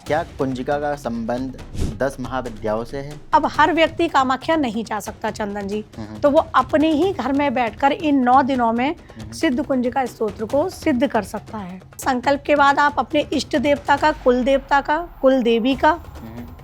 क्या कुंजिका का संबंध 10 महाविद्याओं से है? अब हर व्यक्ति कामाख्या नहीं जा सकता चंदन जी, तो वो अपने ही घर में बैठकर इन 9 दिनों में सिद्ध कुंजिका स्तोत्र को सिद्ध कर सकता है। संकल्प के बाद आप अपने इष्ट देवता का, कुल देवता का, कुल देवी का,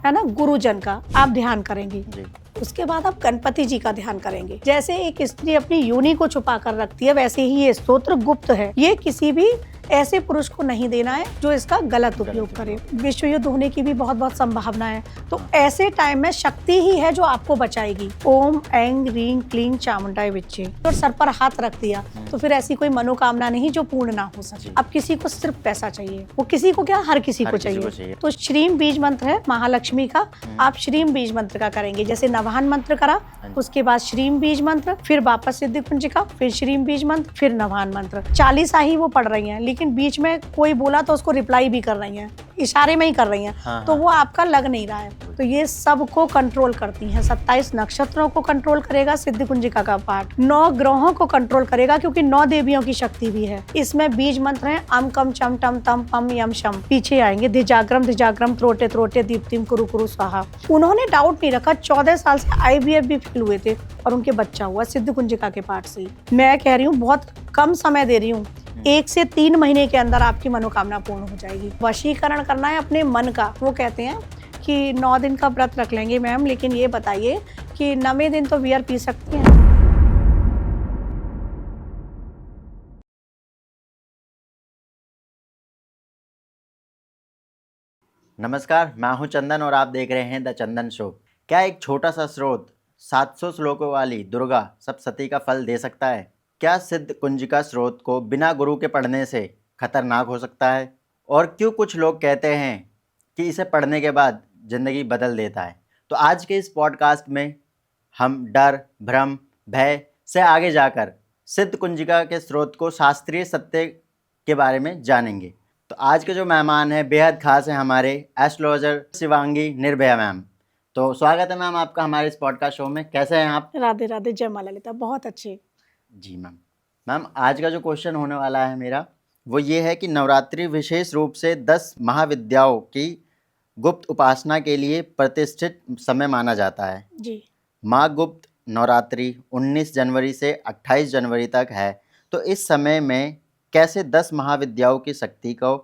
है ना, गुरुजन का आप ध्यान करेंगे। जी। उसके बाद आप गणपति जी का ध्यान करेंगे। जैसे एक स्त्री अपनी योनि को छुपा कर रखती है, वैसे ही ये स्तोत्र गुप्त है। ये किसी भी ऐसे पुरुष को नहीं देना है जो इसका गलत उपयोग करे। विश्व युद्ध होने की भी बहुत बहुत संभावना है, तो ऐसे टाइम में शक्ति ही है जो आपको बचाएगी। ओम ऐं ह्रीं क्लीं चामुंडाय विच्चे, और सर पर हाथ रख दिया तो फिर ऐसी कोई मनोकामना नहीं जो पूर्ण ना हो सके। अब किसी को सिर्फ पैसा चाहिए, वो किसी को क्या, हर किसी को चाहिए। तो श्रीम बीज मंत्र है महालक्ष्मी का, आप श्रीम बीज मंत्र का करेंगे। जैसे नवाहन मंत्र करा, उसके बाद श्रीम बीज मंत्र, फिर वापस सिद्धि कुंजिका, फिर श्रीम बीज मंत्र, फिर नवाहन मंत्र। 40 ही वो पढ़ रही हैं, लेकिन बीच में कोई बोला तो उसको रिप्लाई भी कर रही हैं, इशारे में ही कर रही हैं। तो वो आपका लग नहीं रहा है। तो ये सब को कंट्रोल करती हैं। 27 नक्षत्रों को कंट्रोल करेगा सिद्धि कुंजिका का पाठ। 9 ग्रहों को कंट्रोल करेगा, क्योंकि 9 देवियों की शक्ति भी है। इसमें बीज मंत्र है अम कम चम टम तम पम यम शम। पीछे आएंगे धिजाग्रम त्रोटे त्रोटे दीप्तिम कुरु कुरु स्वाहा। उन्होंने डाउट नहीं रखा। 14 साल से IVF भी फेल हुए थे और उनके बच्चा हुआ सिद्ध कुंजिका के पाठ से। मैं कह रही हूँ बहुत कम समय दे रही हूँ, 1 से 3 महीने के अंदर आपकी मनोकामना पूर्ण हो जाएगी। वशीकरण करना है अपने मन का। वो कहते हैं कि 9 दिन का व्रत रख लेंगे मैम, लेकिन ये बताइए कि 9वें दिन तो बियर पी सकती हैं? नमस्कार, मैं हूं चंदन और आप देख रहे हैं द चंदन शो। क्या एक छोटा सा स्रोत 700 श्लोकों वाली दुर्गा सप्तशती का फल दे सकता है? क्या सिद्ध कुंजिका स्रोत को बिना गुरु के पढ़ने से खतरनाक हो सकता है? और क्यों कुछ लोग कहते हैं कि इसे पढ़ने के बाद जिंदगी बदल देता है? तो आज के इस पॉडकास्ट में हम डर, भ्रम, भय से आगे जाकर सिद्ध कुंजिका के स्रोत को शास्त्रीय सत्य के बारे में जानेंगे। तो आज के जो मेहमान हैं बेहद खास हैं, हमारे एस्ट्रोलॉजर शिवांगी निर्भया मैम। तो स्वागत है मैम आपका हमारे इस पॉडकास्ट शो में। कैसे हैं आप? राधे राधे, जय मां ललिता। बहुत अच्छे जी मैम, आज का जो क्वेश्चन होने वाला है मेरा, वो ये है कि नवरात्रि विशेष रूप से 10 महाविद्याओं की गुप्त उपासना के लिए प्रतिष्ठित समय माना जाता है जी। माँ गुप्त नवरात्रि 19 जनवरी से 28 जनवरी तक है। तो इस समय में कैसे 10 महाविद्याओं की शक्ति को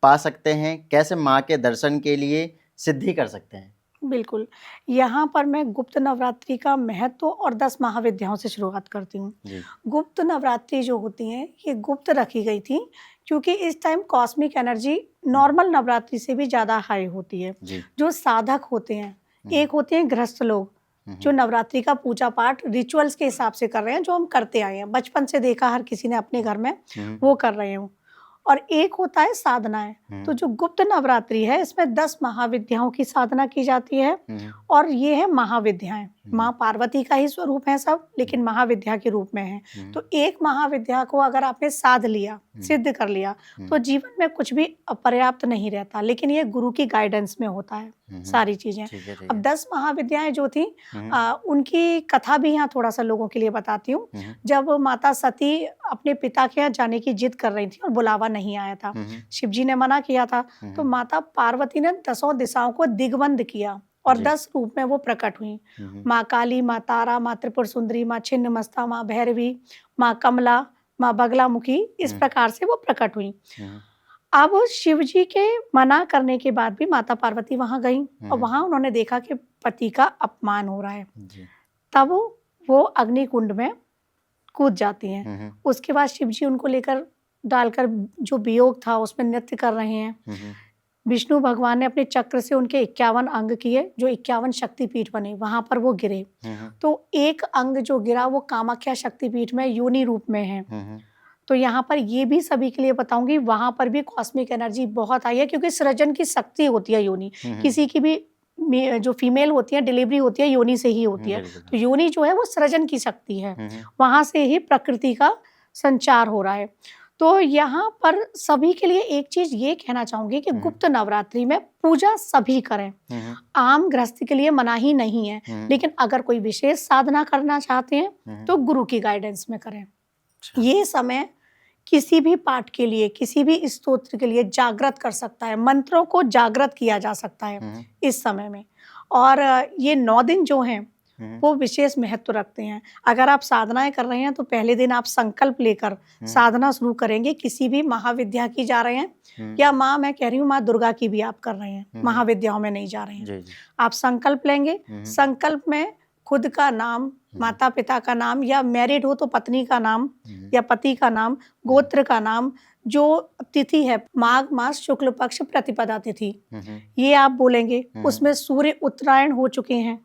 पा सकते हैं? कैसे माँ के दर्शन के लिए सिद्धि कर सकते हैं? बिल्कुल, यहाँ पर मैं गुप्त नवरात्रि का महत्व और 10 महाविद्याओं से शुरुआत करती हूँ। जी। गुप्त नवरात्रि जो होती हैं, ये गुप्त रखी गई थी क्योंकि इस time cosmic energy normal Navratri से भी ज़्यादा हाई होती है। जी। जो साधक होते हैं, एक होते हैं गृहस्थ लोग, जो नवरात्रि का पूजा पाठ रिचुअल्स के हिसाब से कर रहे हैं, जो हम करते आए हैं, बचपन से देखा हर किसी ने अपने घर में, वो कर रहे हो। और एक होता है साधनाएं। तो जो गुप्त नवरात्रि है, इसमें 10 महाविद्याओं की साधना की जाती है और ये है महाविद्याएं। माँ पार्वती का ही स्वरूप है सब, लेकिन महाविद्या के रूप में है। तो एक महाविद्या को अगर आपने साध लिया, सिद्ध कर लिया, तो जीवन में कुछ भी अपर्याप्त नहीं रहता, लेकिन ये गुरु की गाइडेंस में होता है सारी चीजें। अब 10 महाविद्याएं जो थी, उनकी कथा भी यहाँ थोड़ा सा लोगों के लिए बताती हूँ। जब माता सती अपने पिता के यहाँ जाने की जिद कर रही थी और बुलावा नहीं आया था, शिव जी ने मना किया था, तो माता पार्वती ने 10 दिशाओं को दिग्बंध किया और 10 रूप में वो प्रकट हुई। माँ काली, माँ तारा, माँ त्रिपुर सुंदरी, माँ छिन्नमस्ता, माँ भैरवी, माँ कमला, माँ बगलामुखी, इस प्रकार से वो प्रकट हुई। अब शिव जी के मना करने के बाद भी माता पार्वती वहां गई और वहां उन्होंने देखा कि पति का अपमान हो रहा है। तब वो अग्नि कुंड में कूद जाती हैं। उसके बाद शिव जी उनको लेकर डालकर जो वियोग था उसमें नृत्य कर रहे हैं। विष्णु भगवान ने अपने चक्र से उनके 51 अंग किए, जो 51 शक्तिपीठ बने, वहां पर वो गिरे। तो एक अंग जो गिरा वो कामाख्या शक्तिपीठ में योनि रूप में है। तो यहाँ पर ये भी सभी के लिए बताऊंगी, वहां पर भी कॉस्मिक एनर्जी बहुत आई है, क्योंकि सृजन की शक्ति होती है योनि। किसी की भी जो फीमेल होती है, डिलीवरी होती है, योनि से ही होती है। तो योनि जो है वो सृजन की शक्ति है, वहां से ही प्रकृति का संचार हो रहा है। तो यहाँ पर सभी के लिए एक चीज ये कहना चाहूंगी कि गुप्त नवरात्रि में पूजा सभी करें। आम गृहस्थ के लिए मना ही नहीं है, लेकिन अगर कोई विशेष साधना करना चाहते हैं तो गुरु की गाइडेंस में करें। ये समय किसी भी पाठ के लिए, किसी भी स्तोत्र के लिए जागृत कर सकता है, मंत्रों को जागृत किया जा सकता है इस समय में। और ये 9 दिन जो हैं वो विशेष महत्व रखते हैं। अगर आप साधनाएं कर रहे हैं तो पहले दिन आप संकल्प लेकर साधना शुरू करेंगे, किसी भी महाविद्या की जा रहे हैं या माँ, मैं कह रही हूँ माँ दुर्गा की भी आप कर रहे हैं, महाविद्याओं में नहीं जा रहे हैं। आप संकल्प लेंगे, संकल्प में खुद का नाम, माता पिता का नाम, या मैरिड हो तो पत्नी का नाम या पति का नाम, गोत्र का नाम, जो तिथि है माघ मास शुक्ल पक्ष प्रतिपदा तिथि, ये आप बोलेंगे। उसमें सूर्य उत्तरायण हो चुके हैं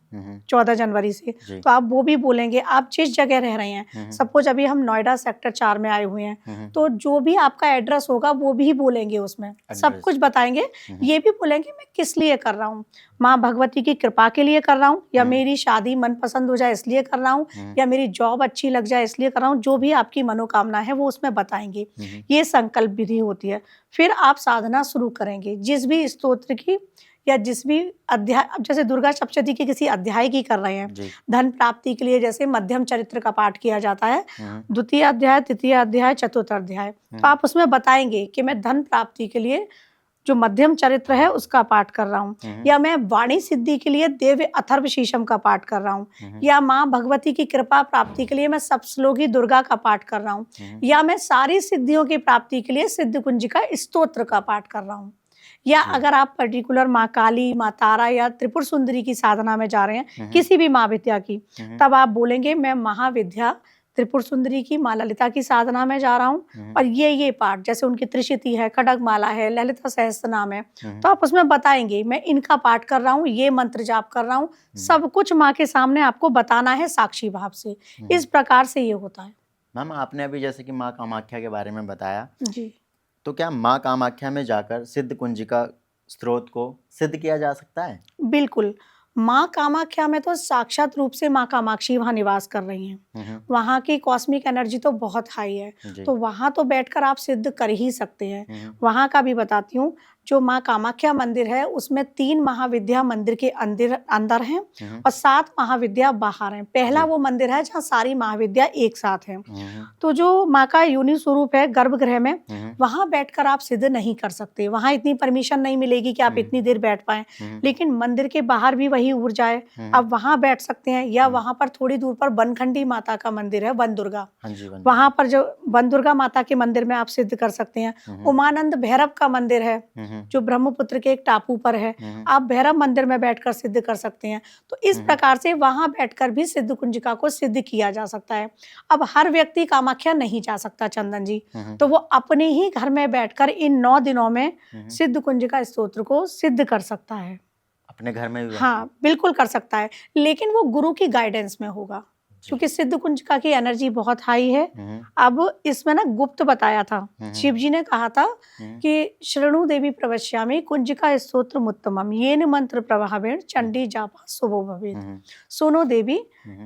14 जनवरी से, तो आप वो भी बोलेंगे। आप जिस जगह रह रहे हैं, सपोज अभी हम नोएडा सेक्टर 4 में आए हुए हैं, तो जो भी आपका एड्रेस होगा वो भी बोलेंगे, उसमें सब कुछ बताएंगे। ये भी बोलेंगे मैं किस लिए कर रहा हूँ, माँ भगवती की कृपा के लिए कर रहा हूँ, या मेरी शादी मनपसंद हो जाए इसलिए कर रहा हूँ, या मेरी जॉब अच्छी लग जाए इसलिए कर रहा हूँ। जो भी आपकी मनोकामना है वो उसमें बताएंगे। ये संकल्प विधि होती है। फिर आप साधना शुरू करेंगे, जिस भी स्तोत्र की या जिस भी अध्याय, अब जैसे दुर्गा सप्तशती की किसी अध्याय की कर रहे हैं, धन प्राप्ति के लिए जैसे मध्यम चरित्र का पाठ किया जाता है, द्वितीय अध्याय, तृतीय अध्याय, चतुर्थ अध्याय, तो आप उसमें बताएंगे कि मैं धन प्राप्ति के लिए जो मध्यम चरित्र है उसका पाठ कर रहा हूँ, या मैं वाणी सिद्धि के लिए देव्य अथर्व शीशम का पाठ कर रहा हूँ, या माँ भगवती की कृपा प्राप्ति के लिए मैं सप्तश्लोकी दुर्गा का पाठ कर रहा हूँ, या मैं सारी सिद्धियों की प्राप्ति के लिए सिद्ध कुंजिका स्तोत्र का पाठ कर रहा हूँ। या अगर आप पर्टिकुलर माँ काली, माँ तारा या त्रिपुर सुंदरी की साधना में जा रहे हैं, किसी भी महाविद्या की, तब आप बोलेंगे मैं महाविद्या त्रिपुर सुंदरी की, माँ ललिता की साधना में जा रहा हूँ, और ये पाठ, जैसे उनकी त्रिशति है, खड्ग माला है, ललिता सहस्त्रनाम है, तो आप उसमें बताएंगे मैं इनका पाठ कर रहा हूँ, ये मंत्र जाप कर रहा हूँ। सब कुछ माँ के सामने आपको बताना है साक्षी भाव से। इस प्रकार से ये होता है। मैम, आपने अभी जैसे कि माँ कामाख्या के बारे में बताया जी, तो क्या माँ कामाख्या में जाकर सिद्ध कुंजिका स्त्रोत को सिद्ध किया जा सकता है? बिल्कुल। माँ कामाख्या में तो साक्षात रूप से माँ कामाक्षी वहाँ निवास कर रही हैं। वहाँ की कॉस्मिक एनर्जी तो बहुत हाई है, तो वहाँ तो बैठकर आप सिद्ध कर ही सकते हैं। वहाँ का भी बताती हूँ। जो माँ कामाख्या मंदिर है उसमें 3 महाविद्या मंदिर के अंदर हैं और 7 महाविद्या बाहर हैं। पहला वो मंदिर है जहाँ सारी महाविद्या एक साथ हैं। तो जो माँ का योनि स्वरूप है गर्भगृह में, वहाँ बैठकर आप सिद्ध नहीं कर सकते, वहाँ इतनी परमिशन नहीं मिलेगी कि आप इतनी देर बैठ पाए। लेकिन मंदिर के बाहर भी वही ऊर्जा है, आप वहाँ बैठ सकते हैं। या वहाँ पर थोड़ी दूर पर बनखंडी माता का मंदिर है, वन दुर्गा, वहाँ पर जो वन दुर्गा माता के मंदिर में आप सिद्ध कर सकते हैं। उमानंद भैरव का मंदिर है जो ब्रह्मपुत्र के एक टापू पर है, आप भैरव मंदिर में बैठकर सिद्ध कर सकते हैं। तो इस प्रकार से वहां बैठकर भी सिद्ध कुंजिका को सिद्ध किया जा सकता है। अब हर व्यक्ति कामाख्या नहीं जा सकता चंदन जी, तो वो अपने ही घर में बैठकर इन 9 दिनों में सिद्ध कुंजिका स्तोत्र को सिद्ध कर सकता है। अपने घर में भी? हाँ, बिल्कुल कर सकता है, लेकिन वो गुरु की गाइडेंस में होगा, क्योंकि सिद्ध कुंजिका की एनर्जी बहुत हाई है। अब इसमें ना गुप्त बताया था, शिव जी ने कहा था कि शरणु देवी प्रवक्ष्यामि कुंजिका स्तोत्र मुत्तमम येन मंत्र प्रभावेण चंडी जापा शुभो भवेत्। सुनो देवी,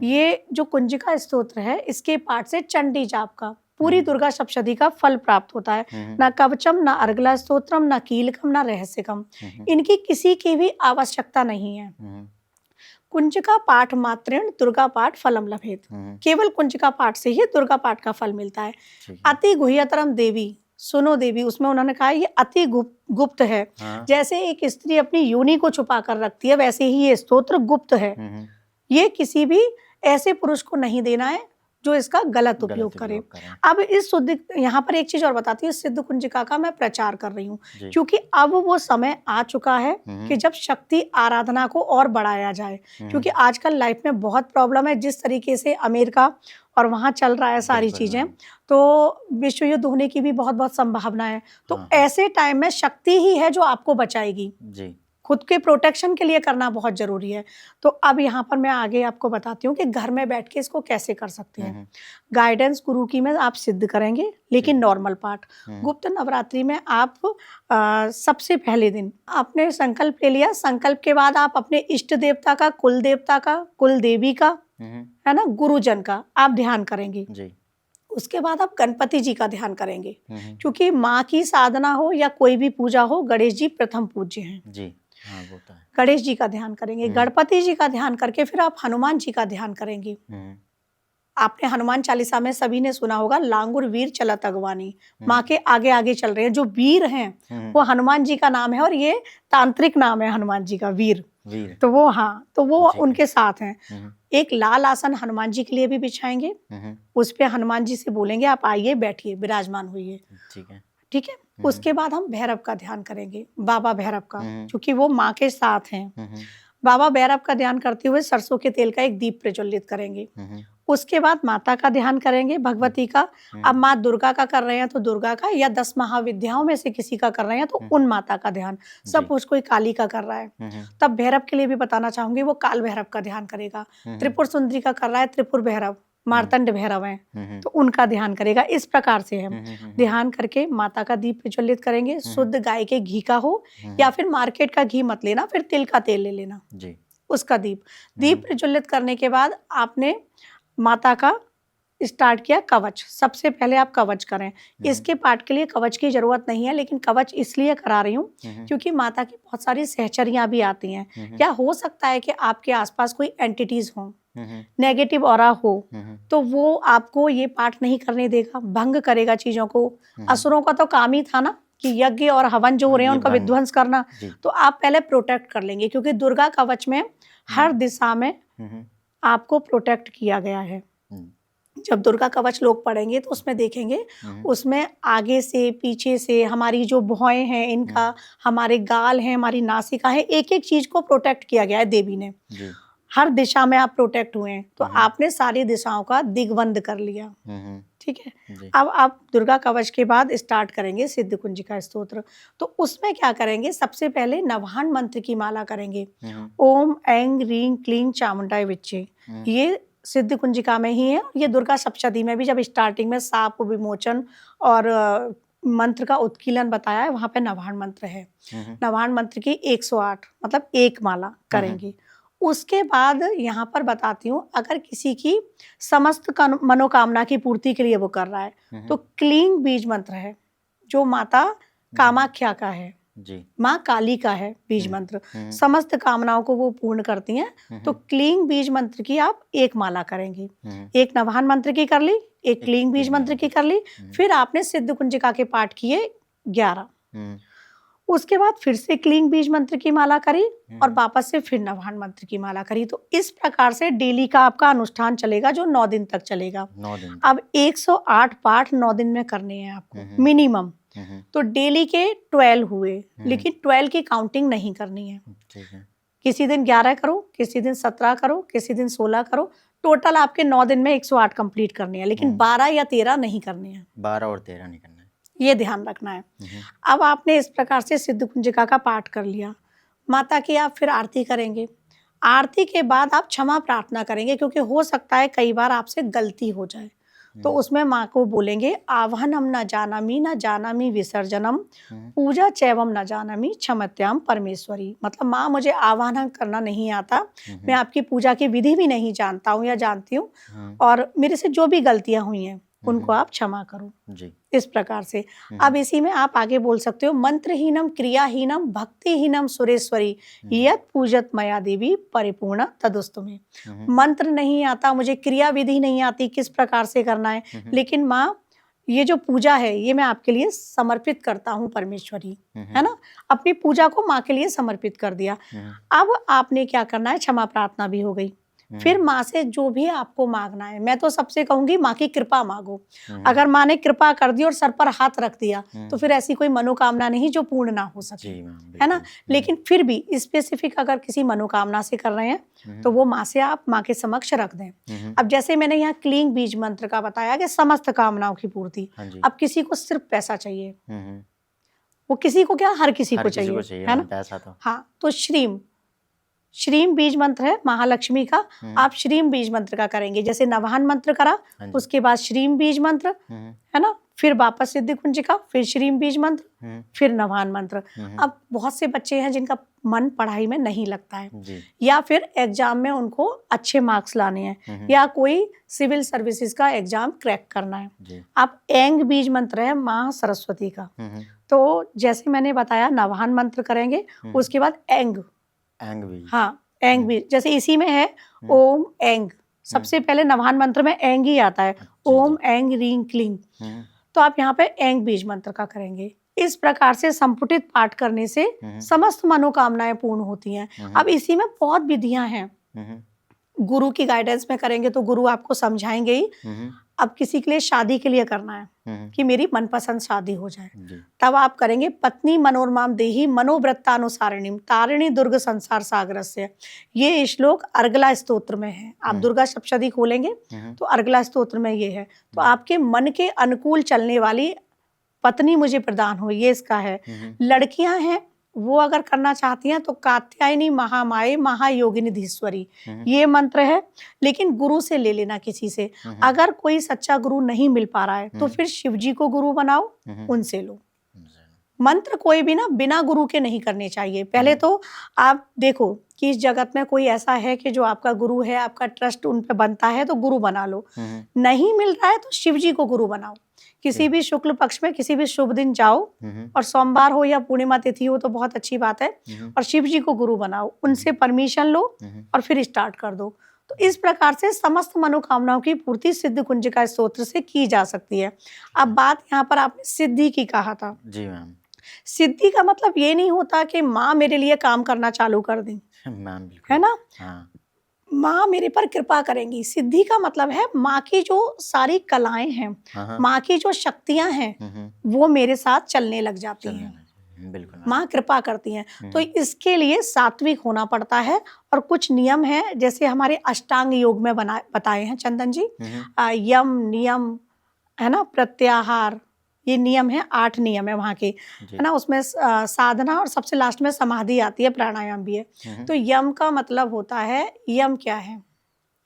ये जो कुंजिका स्तोत्र है इसके पाठ से चंडी जाप का, पूरी दुर्गा सप्तशती का फल प्राप्त होता है। ना कवचम, ना अर्गला स्तोत्रम, ना कीलकम, ना रहस्यकम, इनकी किसी की भी आवश्यकता नहीं है। कुंजिका पाठ मात्रेण दुर्गा पाठ फलम लभेत, केवल कुंजिका पाठ से ही दुर्गा पाठ का फल मिलता है। अति गुह्यतरम देवी, सुनो देवी, उसमें उन्होंने कहा ये अति गुप्त है। जैसे एक स्त्री अपनी योनि को छुपा कर रखती है, वैसे ही ये स्तोत्र गुप्त है। ये किसी भी ऐसे पुरुष को नहीं देना है जो इसका गलत उपयोग करे। अब इस शुद्ध, यहाँ पर एक चीज और बताती हूँ, सिद्ध कुंजिका का मैं प्रचार कर रही हूँ क्योंकि अब वो समय आ चुका है कि जब शक्ति आराधना को और बढ़ाया जाए। क्योंकि आजकल लाइफ में बहुत प्रॉब्लम है, जिस तरीके से अमेरिका और वहाँ चल रहा है सारी चीजें, तो विश्व युद्ध होने की भी बहुत बहुत संभावना है। तो ऐसे टाइम में शक्ति ही है जो आपको बचाएगी। खुद के प्रोटेक्शन के लिए करना बहुत जरूरी है। तो अब यहाँ पर मैं आगे आपको बताती हूँ कि घर में बैठ के इसको कैसे कर सकते हैं। गाइडेंस गुरु की में आप सिद्ध करेंगे, लेकिन नॉर्मल पार्ट। गुप्त नवरात्रि में आप सबसे पहले दिन आपने संकल्प ले लिया, संकल्प के बाद आप अपने इष्ट देवता का, कुल देवता का, कुल देवी का, है ना, गुरुजन का आप ध्यान करेंगे। उसके बाद आप गणपति जी का ध्यान करेंगे, क्योंकि माँ की साधना हो या कोई भी पूजा हो, गणेश जी प्रथम पूज्य हैं। हाँ, वो तो है। गणेश जी का ध्यान करेंगे, गणपति जी का ध्यान करके फिर आप हनुमान जी का ध्यान करेंगे। आपने हनुमान चालीसा में सभी ने सुना होगा, लांगुर वीर चलत अगवानी, माँ के आगे आगे चल रहे हैं। जो वीर हैं वो हनुमान जी का नाम है, और ये तांत्रिक नाम है हनुमान जी का, वीर। वीर। तो वो, हाँ, तो वो ठीक है। उनके साथ हैं। हम्म, एक लाल आसन हनुमान जी के लिए भी बिछाएंगे, हम्म, उस पे हनुमान जी से बोलेंगे आप आइए, बैठिए, विराजमान होइए। ठीक है। ठीक है। उसके बाद हम भैरव का ध्यान करेंगे, बाबा भैरव का, हम्म, क्योंकि वो माँ के साथ हैं। हम्म, बाबा भैरव का ध्यान करते हुए सरसों के तेल का एक दीप प्रज्वलित करेंगे। हम्म, उसके बाद माता का ध्यान करेंगे, भगवती का। अब माँ दुर्गा का कर रहे हैं तो दुर्गा का, या 10 महाविद्याओं में से किसी का कर रहे हैं तो उन माता का ध्यान। सपोज कोई काली का कर रहा है, तब भैरव के लिए भी बताना चाहूंगी, वो काल भैरव का ध्यान करेगा। त्रिपुर सुंदरी का कर रहा है, त्रिपुर भैरव, मार्तंड भैरव हैं, तो उनका ध्यान करेगा। इस प्रकार से हम ध्यान करके माता का दीप प्रज्वलित करेंगे। शुद्ध गाय के घी का हो, या फिर मार्केट का घी मत लेना, फिर तिल का तेल ले लेना जी। उसका दीप प्रज्वलित करने के बाद आपने माता का स्टार्ट किया कवच। सबसे पहले आप कवच करें। इसके पाठ के लिए कवच की जरूरत नहीं है, लेकिन कवच इसलिए करा रही हूँ क्योंकि माता की बहुत सारी सहचरियां भी आती हैं। या हो सकता है कि आपके आसपास कोई एंटिटीज हों, नेगेटिव ऑरा हो, तो वो आपको ये पाठ नहीं करने देगा, भंग करेगा चीजों को। असुरों का तो काम ही था ना कि यज्ञ और हवन जो हो रहे हैं उनका विध्वंस करना। तो आप पहले प्रोटेक्ट कर लेंगे, क्योंकि दुर्गा कवच में हर दिशा में आपको प्रोटेक्ट किया गया है। जब दुर्गा कवच लोग पढ़ेंगे तो उसमें देखेंगे, उसमें आगे से पीछे से हमारी जो भौएं हैं इनका, हमारे गाल हैं, हमारी नासिका है, एक एक चीज को प्रोटेक्ट किया गया है देवी ने। हर दिशा में आप प्रोटेक्ट हुए हैं, तो आपने सारी दिशाओं का दिग्बंध कर लिया। ठीक है। अब आप दुर्गा कवच के बाद स्टार्ट करेंगे सिद्ध कुंजिका स्तोत्र। तो उसमें क्या करेंगे, सबसे पहले नवाहन मंत्र की माला करेंगे। ओम ऐं ह्रीं क्लीं चामुंडाय विच्चे, ये सिद्ध कुंजिका में ही है। ये दुर्गा सप्तशती में भी जब स्टार्टिंग में साप विमोचन और मंत्र का उत्कीलन बताया है, वहां पे नवाहन मंत्र है। नवाहन मंत्र की 108 मतलब एक माला करेंगे। उसके बाद यहाँ पर बताती हूँ, अगर किसी की समस्त मनोकामना की पूर्ति के लिए वो कर रहा है, तो क्लीं बीज मंत्र है जो माता कामाख्या का है, माँ काली का है बीज मंत्र, समस्त कामनाओं को वो पूर्ण करती हैं। तो क्लीं बीज मंत्र की आप एक माला करेंगे। एक नवाहन मंत्र की कर ली, एक क्लीं बीज मंत्र की कर ली, फिर आपने सिद्ध कुंजिका के पाठ किए 11। उसके बाद फिर से क्लीं बीज मंत्र की माला करी, और वापस से फिर नवाहन मंत्र की माला करी। तो इस प्रकार से डेली का आपका अनुष्ठान चलेगा, जो 9 दिन तक चलेगा। 9 दिन। अब 108 पाठ 9 दिन में करने हैं आपको मिनिमम। तो डेली के 12 हुए, लेकिन 12 की काउंटिंग नहीं करनी है। किसी दिन 11 करो, किसी दिन 17 करो, किसी दिन 16 करो। टोटल आपके 9 दिन में 108 कंप्लीट करनी है, लेकिन 12 या 13 नहीं करनी है। 12 और 13 नहीं करना है, ये ध्यान रखना है। अब आपने इस प्रकार से सिद्ध कुंजिका का पाठ कर लिया, माता की आप फिर आरती करेंगे। आरती के बाद आप क्षमा प्रार्थना करेंगे, क्योंकि हो सकता है कई बार आपसे गलती हो जाए। तो उसमें माँ को बोलेंगे, आवाहनम न जानामि विसर्जनम, पूजा चैवम न जानामि क्षमत्याम परमेश्वरी। मतलब माँ, मुझे आवाहन करना नहीं आता, मैं आपकी पूजा की विधि भी नहीं जानता हूँ या जानती हूँ, और मेरे से जो भी गलतियां हुई हैं उनको आप क्षमा करो जी। इस प्रकार से। अब इसी में आप आगे बोल सकते हो, मंत्रहीनम क्रियाहीनम भक्तिहीनम सुरेश्वरी, यत् पूजत मया देवी परिपूर्ण तदुस्तु में। मंत्र नहीं आता मुझे, क्रिया विधि नहीं आती किस प्रकार से करना है, लेकिन माँ ये जो पूजा है ये मैं आपके लिए समर्पित करता हूँ परमेश्वरी, है ना। अपनी पूजा को माँ के लिए समर्पित कर दिया। अब आपने क्या करना है, क्षमा प्रार्थना भी हो गई। फिर माँ से जो भी आपको मांगना है, मैं तो सबसे कहूंगी माँ की कृपा मांगो। अगर माँ ने कृपा कर दी और सर पर हाथ रख दिया, तो फिर ऐसी कोई मनोकामना नहीं जो पूर्ण ना हो सके, है ना। लेकिन फिर भी स्पेसिफिक अगर किसी मनोकामना से कर रहे हैं तो वो माँ से आप माँ के समक्ष रख दें। अब जैसे मैंने यहाँ क्लीं बीज मंत्र का बताया कि समस्त कामनाओं की पूर्ति। अब किसी को सिर्फ पैसा चाहिए, वो किसी को क्या, हर किसी को चाहिए, है ना। पैसा तो हाँ, तो श्रीम बीज मंत्र है महालक्ष्मी का, आप श्रीम बीज मंत्र का करेंगे। जैसे नवाहन मंत्र करा, उसके बाद श्रीम बीज मंत्र, है ना, फिर वापस सिद्ध कुंजिका, फिर श्रीम बीज मंत्र, फिर नवाहन मंत्र। अब बहुत से बच्चे हैं जिनका मन पढ़ाई में नहीं लगता है, या फिर एग्जाम में उनको अच्छे मार्क्स लाने हैं, या कोई सिविल सर्विसेज का एग्जाम क्रैक करना है। अब ऐंग बीज मंत्र है माँ सरस्वती का। तो जैसे मैंने बताया नवाहन मंत्र करेंगे, उसके बाद ऐंग बीज, हाँ ऐंग बीज। जैसे इसी में है ओम ऐंग, सबसे पहले नवाहन मंत्र में एंग ही आता है, जी। ओम एंग रींग क्लींग। तो आप यहाँ पे एंग बीज मंत्र का करेंगे। इस प्रकार से संपुटित पाठ करने से समस्त मनोकामनाएं पूर्ण होती हैं। अब इसी में बहुत विधियां हैं, गुरु की गाइडेंस में करेंगे तो गुरु आपको समझाएंगे ही। अब किसी के लिए शादी के लिए करना है कि मेरी मनपसंद शादी हो जाए, तब आप करेंगे पत्नी मनोरमाम देही मनोवृत्तानुसारिणीम तारिणी दुर्ग संसार सागरस्य। ये श्लोक अर्गला स्तोत्र में है। आप दुर्गा सप्तशती खोलेंगे तो अर्गला स्तोत्र में ये है। तो आपके मन के अनुकूल चलने वाली पत्नी मुझे प्रदान हो, ये इसका है। लड़कियां हैं वो अगर करना चाहती हैं तो कात्यायनी महामाये महायोगिनी धीश्वरी, ये मंत्र है। लेकिन गुरु से ले लेना किसी से। अगर कोई सच्चा गुरु नहीं मिल पा रहा है तो फिर शिव जी को गुरु बनाओ, उनसे लो। मंत्र कोई भी ना बिना गुरु के नहीं करने चाहिए। पहले तो आप देखो कि इस जगत में कोई ऐसा है कि जो आपका गुरु है, आपका ट्रस्ट उन पे बनता है तो गुरु बना लो। नहीं मिल रहा है तो शिव जी को गुरु बनाओ। किसी भी शुक्ल पक्ष में किसी भी शुभ दिन जाओ, और सोमवार हो या पूर्णिमा तिथि हो तो बहुत अच्छी बात है, और शिव जी को गुरु बनाओ, उनसे परमिशन लो और फिर स्टार्ट कर दो। तो इस प्रकार से समस्त मनोकामनाओं की पूर्ति सिद्ध कुंजिका स्तोत्र से की जा सकती है। अब बात यहाँ पर आपने सिद्धि की कहा था। जी मैम। सिद्धि का मतलब ये नहीं होता कि माँ मेरे लिए काम करना चालू कर दी, मैम है ना, हाँ। माँ मेरे पर कृपा करेंगी। सिद्धि का मतलब है माँ की जो सारी कलाएं हैं, माँ की जो शक्तियां हैं वो मेरे साथ चलने लग जाती हैं। बिल्कुल माँ कृपा करती हैं। तो इसके लिए सात्विक होना पड़ता है और कुछ नियम है, जैसे हमारे अष्टांग योग में बताए हैं चंदन जी। यम नियम है ना, प्रत्याहार, ये नियम है, 8 नियम है वहाँ के, है ना। उसमें साधना और सबसे लास्ट में समाधि आती है, प्राणायाम भी है। तो यम का मतलब होता है, यम क्या है,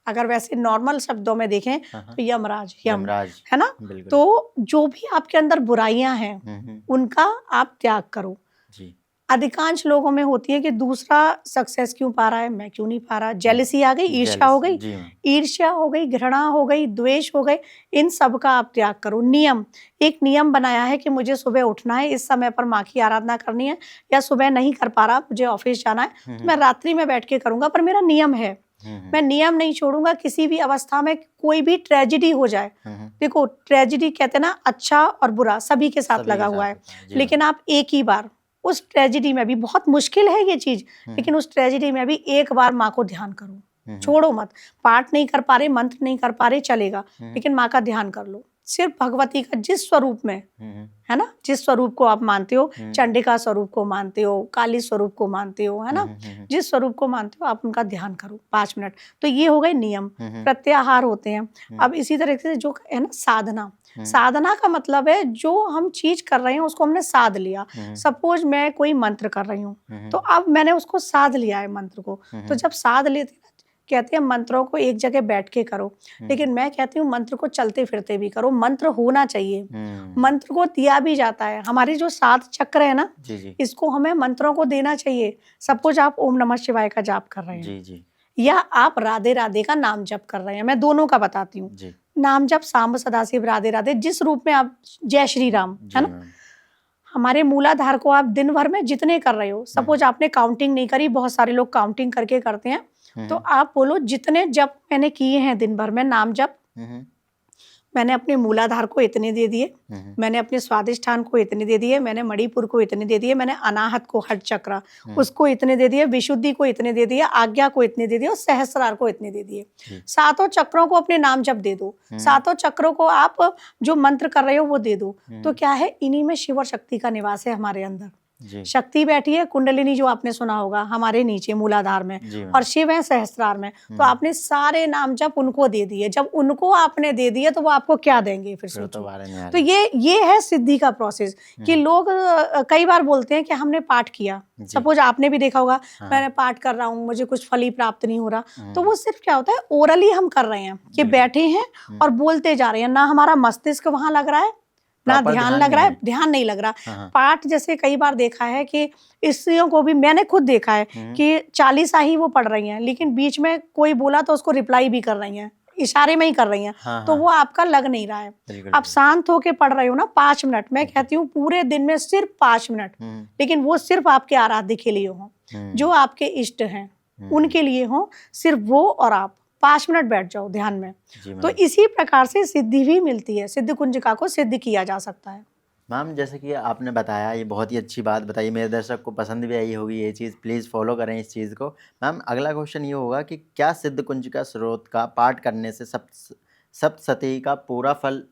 अगर वैसे नॉर्मल शब्दों में देखें तो यमराज, यमराज है ना। तो जो भी आपके अंदर बुराइयां हैं उनका आप त्याग करो। जी। अधिकांश लोगों में होती है कि दूसरा सक्सेस क्यों पा रहा है, मैं क्यों नहीं पा रहा। जेलसी आ गई, ईर्ष्या हो गई, ईर्ष्या हो गई, घृणा हो गई, द्वेष हो गए, इन सब का आप त्याग करो। नियम, एक नियम बनाया है कि मुझे सुबह उठना है, इस समय पर माँ की आराधना करनी है, या सुबह नहीं कर पा रहा, मुझे ऑफिस जाना है तो मैं रात्रि में बैठ के करूंगा, पर मेरा नियम है, मैं नियम नहीं छोड़ूंगा। किसी भी अवस्था में कोई भी ट्रेजिडी हो जाए, देखो ट्रेजिडी कहते हैं ना, अच्छा और बुरा सभी के साथ लगा हुआ है, लेकिन आप एक ही बार उस ट्रेजिडी में भी, बहुत मुश्किल है ये चीज, लेकिन उस ट्रेजिडी में भी एक बार माँ को ध्यान करो, छोड़ो मत। पाठ नहीं कर पा रहे, मंत्र नहीं कर पा रहे, चलेगा, लेकिन माँ का ध्यान कर लो। सिर्फ भगवती का जिस स्वरूप में, है ना, जिस स्वरूप को आप मानते हो, चंडिका स्वरूप को मानते हो, काली स्वरूप को मानते हो, है ना, जिस स्वरूप को मानते हो आप उनका ध्यान करो 5 मिनट। तो ये हो गए नियम। प्रत्याहार होते हैं। अब इसी तरह से जो है ना साधना, साधना का मतलब है जो हम चीज कर रहे हैं उसको हमने साध लिया। सपोज मैं कोई मंत्र कर रही हूँ तो अब मैंने उसको साध लिया है मंत्र को। तो जब साध लेते हैं, कहते हैं मंत्रों को एक जगह बैठ के करो, लेकिन मैं कहती हूँ मंत्र को चलते फिरते भी करो। मंत्र होना चाहिए, मंत्र को दिया भी जाता है। हमारी जो 7 चक्र है ना, इसको हमें मंत्रों को देना चाहिए। सपोज आप ओम नमः शिवाय का जाप कर रहे हैं, या आप राधे राधे का नाम जप कर रहे हैं, मैं दोनों का बताती हूँ। नाम जप सांब सदाशिव राधे राधे, जिस रूप में आप, जय श्री राम, है ना, हमारे मूलाधार को आप दिन भर में जितने कर रहे हो, सपोज आपने काउंटिंग नहीं करी, बहुत सारे लोग काउंटिंग करके करते हैं, तो आप बोलो जितने जप मैंने किए हैं दिन भर में नाम जप, मैंने अपने मूलाधार को इतने दे दिए, मैंने अपने स्वादिष्ठान को इतने दे दिए, मैंने मणिपुर को इतने दे दिए, मैंने अनाहत को, हट चक्र उसको इतने दे दिए, विशुद्धि को इतने दे दिए, आज्ञा को इतने दे दिए, और सहस्रार को इतने दे दिए। 7 चक्रों को अपने नाम जप दे दो, 7 चक्रों को आप जो मंत्र कर रहे हो वो दे दो। तो क्या है, इन्हीं में शिव और शक्ति का निवास है हमारे अंदर। शक्ति बैठी है कुंडलिनी, जो आपने सुना होगा, हमारे नीचे मूलाधार में, और शिव है सहस्त्रार में। तो आपने सारे नाम जप उनको दे दिए। जब उनको आपने दे दिए तो वो आपको क्या देंगे फिर सोचो। तो ये है सिद्धि का प्रोसेस। कि लोग कई बार बोलते हैं कि हमने पाठ किया, सपोज आपने भी देखा होगा, मैंने पाठ कर रहा हूँ, मुझे कुछ फल ही प्राप्त नहीं हो रहा। तो वो सिर्फ क्या होता है, ओरली हम कर रहे हैं कि बैठे हैं और बोलते जा रहे हैं, ना हमारा मस्तिष्क वहां लग रहा है, ना ध्यान लग रहा है, ध्यान नहीं लग रहा। पाठ जैसे कई बार देखा है कि स्त्रियों को भी, मैंने खुद देखा है कि 40 ही वो पढ़ रही हैं, लेकिन बीच में कोई बोला तो उसको रिप्लाई भी कर रही हैं, इशारे में ही कर रही हैं। तो वो आपका लग नहीं रहा है। आप शांत होके पढ़ रहे हो ना 5 मिनट, मैं कहती हूँ पूरे दिन में सिर्फ 5 मिनट, लेकिन वो सिर्फ आपके आराध्य के लिए हो, जो आपके इष्ट हैं उनके लिए हो, सिर्फ वो और आप 5 मिनट बैठ जाओ ध्यान में। जी तो मैम। इसी प्रकार से सिद्धि भी मिलती है, सिद्ध कुंजिका को सिद्ध किया जा सकता है। मैम जैसे कि आपने बताया, ये बहुत ही अच्छी बात बताई, मेरे दर्शक को पसंद भी आई होगी ये चीज़, प्लीज़ फॉलो करें इस चीज़ को। मैम अगला क्वेश्चन ये होगा कि क्या सिद्ध कुंजिका स्रोत का पाठ करने से सप्तशती का पूरा फल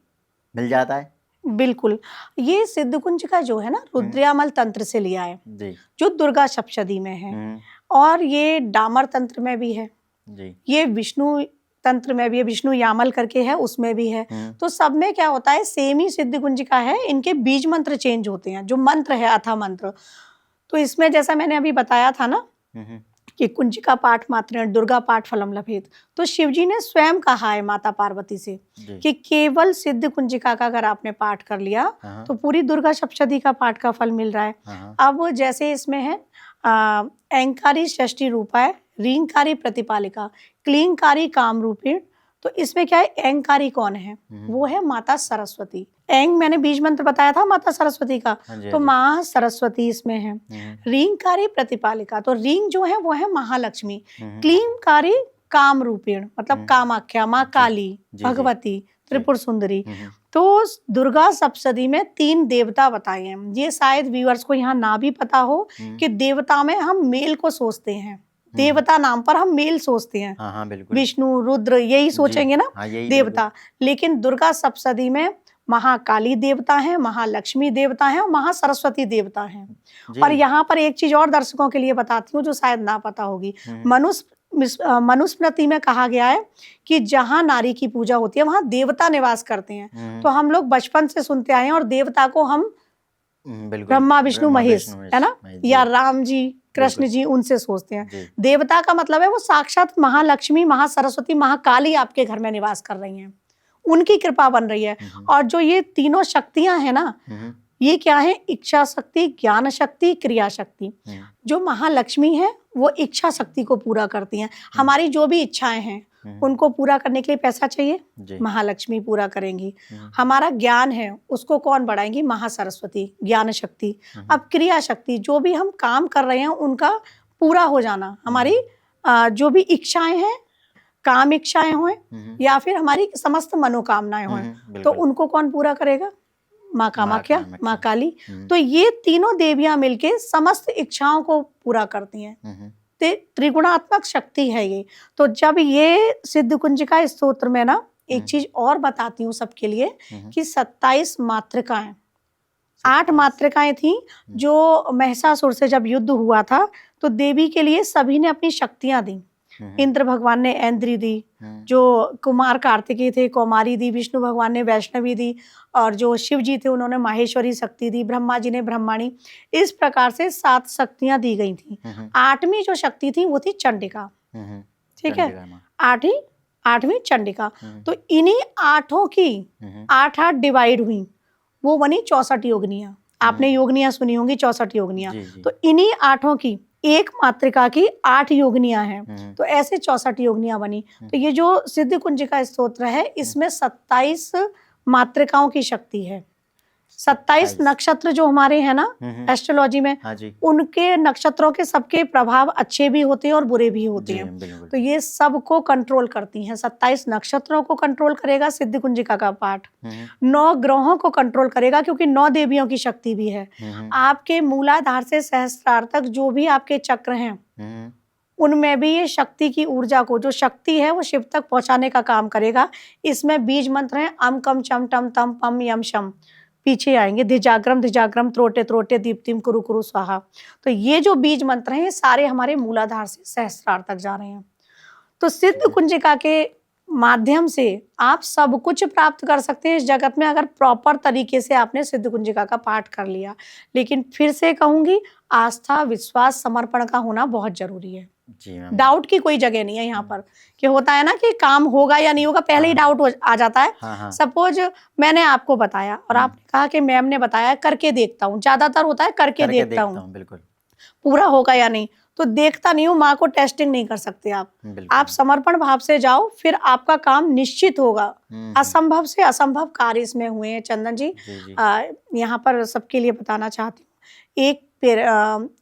मिल जाता है? बिल्कुल, ये सिद्ध कुंजिका जो है ना रुद्रयामल तंत्र से लिया है, जी। जो दुर्गा सप्तशती में है, हम्म, और ये डामर तंत्र में भी है, जी। ये विष्णु तंत्र में भी है, विष्णु यामल करके है उसमें भी है। तो सब में क्या होता है, सेम ही सिद्ध कुंजिका है, इनके बीज मंत्र चेंज होते हैं, जो मंत्र है अथा मंत्र। तो इसमें जैसा मैंने अभी बताया था ना हम्म, कि कुंजिका पाठ मात्रेण दुर्गा पाठ फलम लभेत, तो शिवजी ने स्वयं कहा है माता पार्वती से जी। कि केवल सिद्ध कुंजिका का अगर आपने पाठ कर लिया हाँ, तो पूरी दुर्गा सप्तशती का पाठ का फल मिल रहा है। हाँ, अब जैसे इसमें है ऐंकारी षष्ठी रूपाय, रींकारी प्रतिपालिका, क्लींकारी काम रूपिण। तो इसमें क्या है, ऐंकारी कौन है, वो है माता सरस्वती। ऐंग मैंने बीज मंत्र बताया था माता सरस्वती का, हाँ जी, तो हाँ जी। माँ सरस्वती इसमें है। हम्म, रींकारी प्रतिपालिका, तो रींग जो है वो है महालक्ष्मी। हम्म, क्लींकारी काम रूपिण, मतलब कामाख्या, माँ काली, जी, जी। भगवती, त्रिपुर सुंदरी। हम्म, तो दुर्गा सप्तशती में 3 देवता बताए हैं। ये शायद व्यूअर्स को यहाँ ना भी पता हो कि देवता में हम मेल को सोचते हैं, देवता नाम पर हम मेल सोचते हैं, हाँ, हाँ, बिल्कुल। विष्णु रुद्र यही सोचेंगे ना हाँ, यही देवता। लेकिन दुर्गा सप्तशती में महाकाली देवता है, महालक्ष्मी देवता है और महासरस्वती देवता है। जी। और यहाँ पर एक चीज और दर्शकों के लिए बताती हूँ जो शायद ना पता होगी। मनुस्मृति में कहा गया है कि जहाँ नारी की पूजा होती है वहां देवता निवास करते हैं। तो हम लोग बचपन से सुनते आए हैं, और देवता को हम बिल्कुल ब्रह्मा विष्णु महेश, है ना, जी। या राम जी कृष्ण जी उनसे सोचते हैं। देवता का मतलब है वो साक्षात महालक्ष्मी, महासरस्वती, महाकाली आपके घर में निवास कर रही हैं, उनकी कृपा बन रही है। और जो ये तीनों शक्तियां हैं ना, ये क्या है, इच्छा शक्ति, ज्ञान शक्ति, क्रिया शक्ति। जो महालक्ष्मी है वो इच्छा शक्ति को पूरा करती हैं। हमारी जो भी इच्छाएं हैं उनको पूरा करने के लिए पैसा चाहिए, महालक्ष्मी पूरा करेंगी। हमारा ज्ञान है उसको कौन बढ़ाएंगी, महासरस्वती, ज्ञान शक्ति। अब क्रिया शक्ति, जो भी हम काम कर रहे हैं उनका पूरा हो जाना, हमारी जो भी इच्छाएं हैं, काम इच्छाएं हों या फिर हमारी समस्त मनोकामनाएं हों, तो उनको कौन पूरा करेगा, माँ कामाख्या, माँ काली। तो ये तीनों देवियां मिलके समस्त इच्छाओं को पूरा करती हैं। त्रिगुणात्मक शक्ति है ये। तो जब ये सिद्ध कुंजिका स्तोत्र में ना एक चीज और बताती हूँ सबके लिए कि 27 मातृकाएं, 8 मातृकाएं थी जो महिषासुर से जब युद्ध हुआ था तो देवी के लिए सभी ने अपनी शक्तियां दी। इंद्र भगवान ने ऐन्द्री दी, जो कुमार कार्तिकेय थे कौमारी दी, विष्णु भगवान ने वैष्णवी दी, और जो शिव जी थे उन्होंने माहेश्वरी शक्ति दी, ब्रह्मा जी ने ब्रह्माणी। इस प्रकार से 7 शक्तियां दी गई थी। 8वीं जो शक्ति थी वो थी चंडिका। ठीक है, 8वीं चंडिका। तो इन्हीं 8 की 8 डिवाइड हुई, वो बनी 64 योगिनियां। आपने योगिनियां सुनी होंगी, 64 योगिनियां। तो इन्हीं 8 की एक मातृका की 8 योगिनियां हैं, तो ऐसे 64 योगिनियां बनी। तो ये जो सिद्ध कुंजिका स्तोत्र है इसमें 27 मातृकाओं की शक्ति है। 27 नक्षत्र जो हमारे हैं ना एस्ट्रोलॉजी में, उनके नक्षत्रों के सबके प्रभाव अच्छे भी होते हैं और बुरे भी होते हैं। तो ये सबको कंट्रोल करती हैं। 27 नक्षत्रों को कंट्रोल करेगा सिद्ध कुंजिका का पाठ, 9 ग्रहों को कंट्रोल करेगा क्योंकि 9 देवियों की शक्ति भी है। आपके मूलाधार से सहस्त्रार तक जो भी आपके चक्र हैं उनमें भी ये शक्ति की ऊर्जा को, जो शक्ति है वो शिव तक पहुंचाने का काम करेगा। इसमें बीज मंत्र है अम कम चम टम तम पम यम शम, पीछे आएंगे धिजाग्रम धिजाग्रम त्रोटे त्रोटे दीप्तिम कुरु कुरु स्वाहा। तो ये जो बीज मंत्र हैं ये सारे हमारे मूलाधार से सहस्त्रार तक जा रहे हैं। तो सिद्ध कुंजिका के माध्यम से आप सब कुछ प्राप्त कर सकते हैं इस जगत में, अगर प्रॉपर तरीके से आपने सिद्ध कुंजिका का पाठ कर लिया। लेकिन फिर से कहूंगी, आस्था, विश्वास, समर्पण का होना बहुत जरूरी है। डाउट की कोई जगह नहीं है यहाँ पर, कि होता है ना कि काम होगा या नहीं होगा, पहले ही डाउट आ जाता है। सपोज मैंने आपको बताया और आपने कहा कि मैम ने बताया करके देखता हूँ, ज्यादातर होता है करके देखता हूँ, बिल्कुल पूरा होगा या नहीं, तो देखता नहीं हूँ, माँ को टेस्टिंग नहीं कर सकते आप समर्पण भाव से जाओ, फिर आपका काम निश्चित होगा। असंभव से असंभव कार्य इसमें हुए हैं चंदन जी। यहाँ पर सबके लिए बताना चाहती हूँ,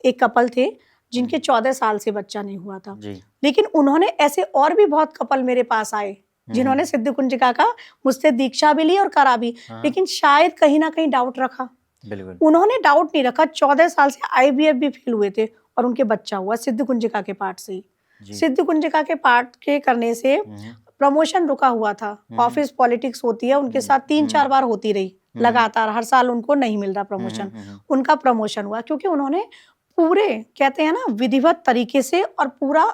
एक कपल थे जिनके 14 साल से बच्चा नहीं हुआ था। जी। लेकिन उन्होंने ऐसे और भी बहुत कपल मेरे पास आए जिन्होंने सिद्ध कुंजिका का मुझसे दीक्षा भी ली और करा भी, हाँ। लेकिन शायद कहीं ना कहीं डाउट रखा। बिल्कुल। उन्होंने डाउट नहीं रखा, 14 साल से आईवीएफ भी फेल हुए थे और उनके बच्चा हुआ सिद्ध कुंजिका के पाठ से ही। जी। सिद्ध कुंजिका के पाठ के करने से प्रमोशन रुका हुआ था, ऑफिस पॉलिटिक्स होती है उनके साथ 3-4 बार होती रही लगातार, हर साल उनको नहीं मिल रहा प्रमोशन, उनका प्रमोशन हुआ क्योंकि उन्होंने पूरे कहते हैं ना विधिवत तरीके से और पूरा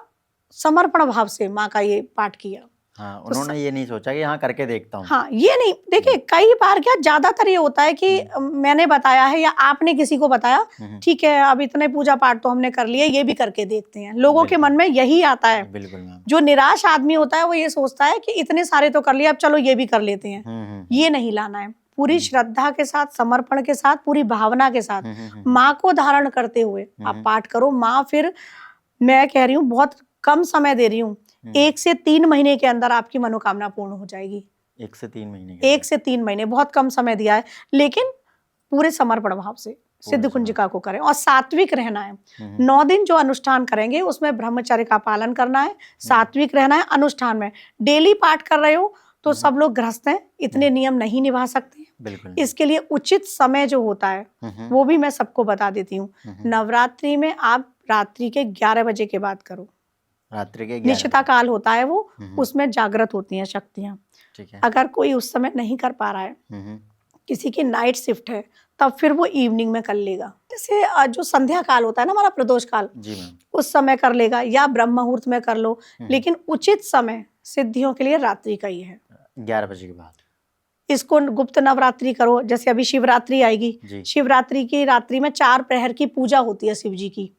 समर्पण भाव से माँ का ये पाठ किया। हाँ, उन्होंने ये नहीं सोचा कि हाँ करके देखता हूँ। हाँ, ये नहीं, देखिए कई बार क्या ज्यादातर ये होता है कि मैंने बताया है या आपने किसी को बताया, ठीक है अब इतने पूजा पाठ तो हमने कर लिए, ये भी करके देखते हैं। लोगों के मन में यही आता है। बिल्कुल मैम। जो निराश आदमी होता है वो ये सोचता है कि इतने सारे तो कर लिए, अब चलो ये भी कर लेते हैं। ये नहीं लाना है, पूरी श्रद्धा के साथ, समर्पण के साथ, पूरी भावना के साथ माँ को धारण करते हुए आप पाठ करो। माँ फिर, मैं कह रही हूँ बहुत कम समय दे रही हूँ, 1 से 3 महीने के अंदर आपकी मनोकामना पूर्ण हो जाएगी। 1 से 3 महीने 1 से 3 महीने बहुत कम समय दिया है, लेकिन पूरे समर्पण भाव से सिद्ध कुंजिका को करें और सात्विक रहना है। 9 दिन जो अनुष्ठान करेंगे उसमें ब्रह्मचर्य का पालन करना है, सात्विक रहना है। अनुष्ठान में डेली पाठ कर रहे हो तो सब लोग गृहस्थ हैं, इतने नियम नहीं निभा सकते। बिल्कुल। इसके लिए उचित समय जो होता है वो भी मैं सबको बता देती हूँ। नवरात्रि में आप रात्रि के 11 बजे के बाद करो। रात्रि के 11 निश्चिता काल होता है वो, उसमें जागृत होती हैं शक्तियां। ठीक है। अगर कोई उस समय नहीं कर पा रहा है, किसी की नाइट शिफ्ट है, तब फिर वो इवनिंग में कर लेगा। जैसे जो संध्या काल होता है ना हमारा प्रदोष काल, जी मैम। उस समय कर लेगा या ब्रह्म मुहूर्त में कर लो, लेकिन उचित समय सिद्धियों के लिए रात्रि का ही है, 11 बजे के बाद। इसको गुप्त नवरात्रि करो। जैसे अभी शिवरात्रि आएगी, शिवरात्रि की रात्रि में 4 प्रहर की पूजा होती है शिव जी की।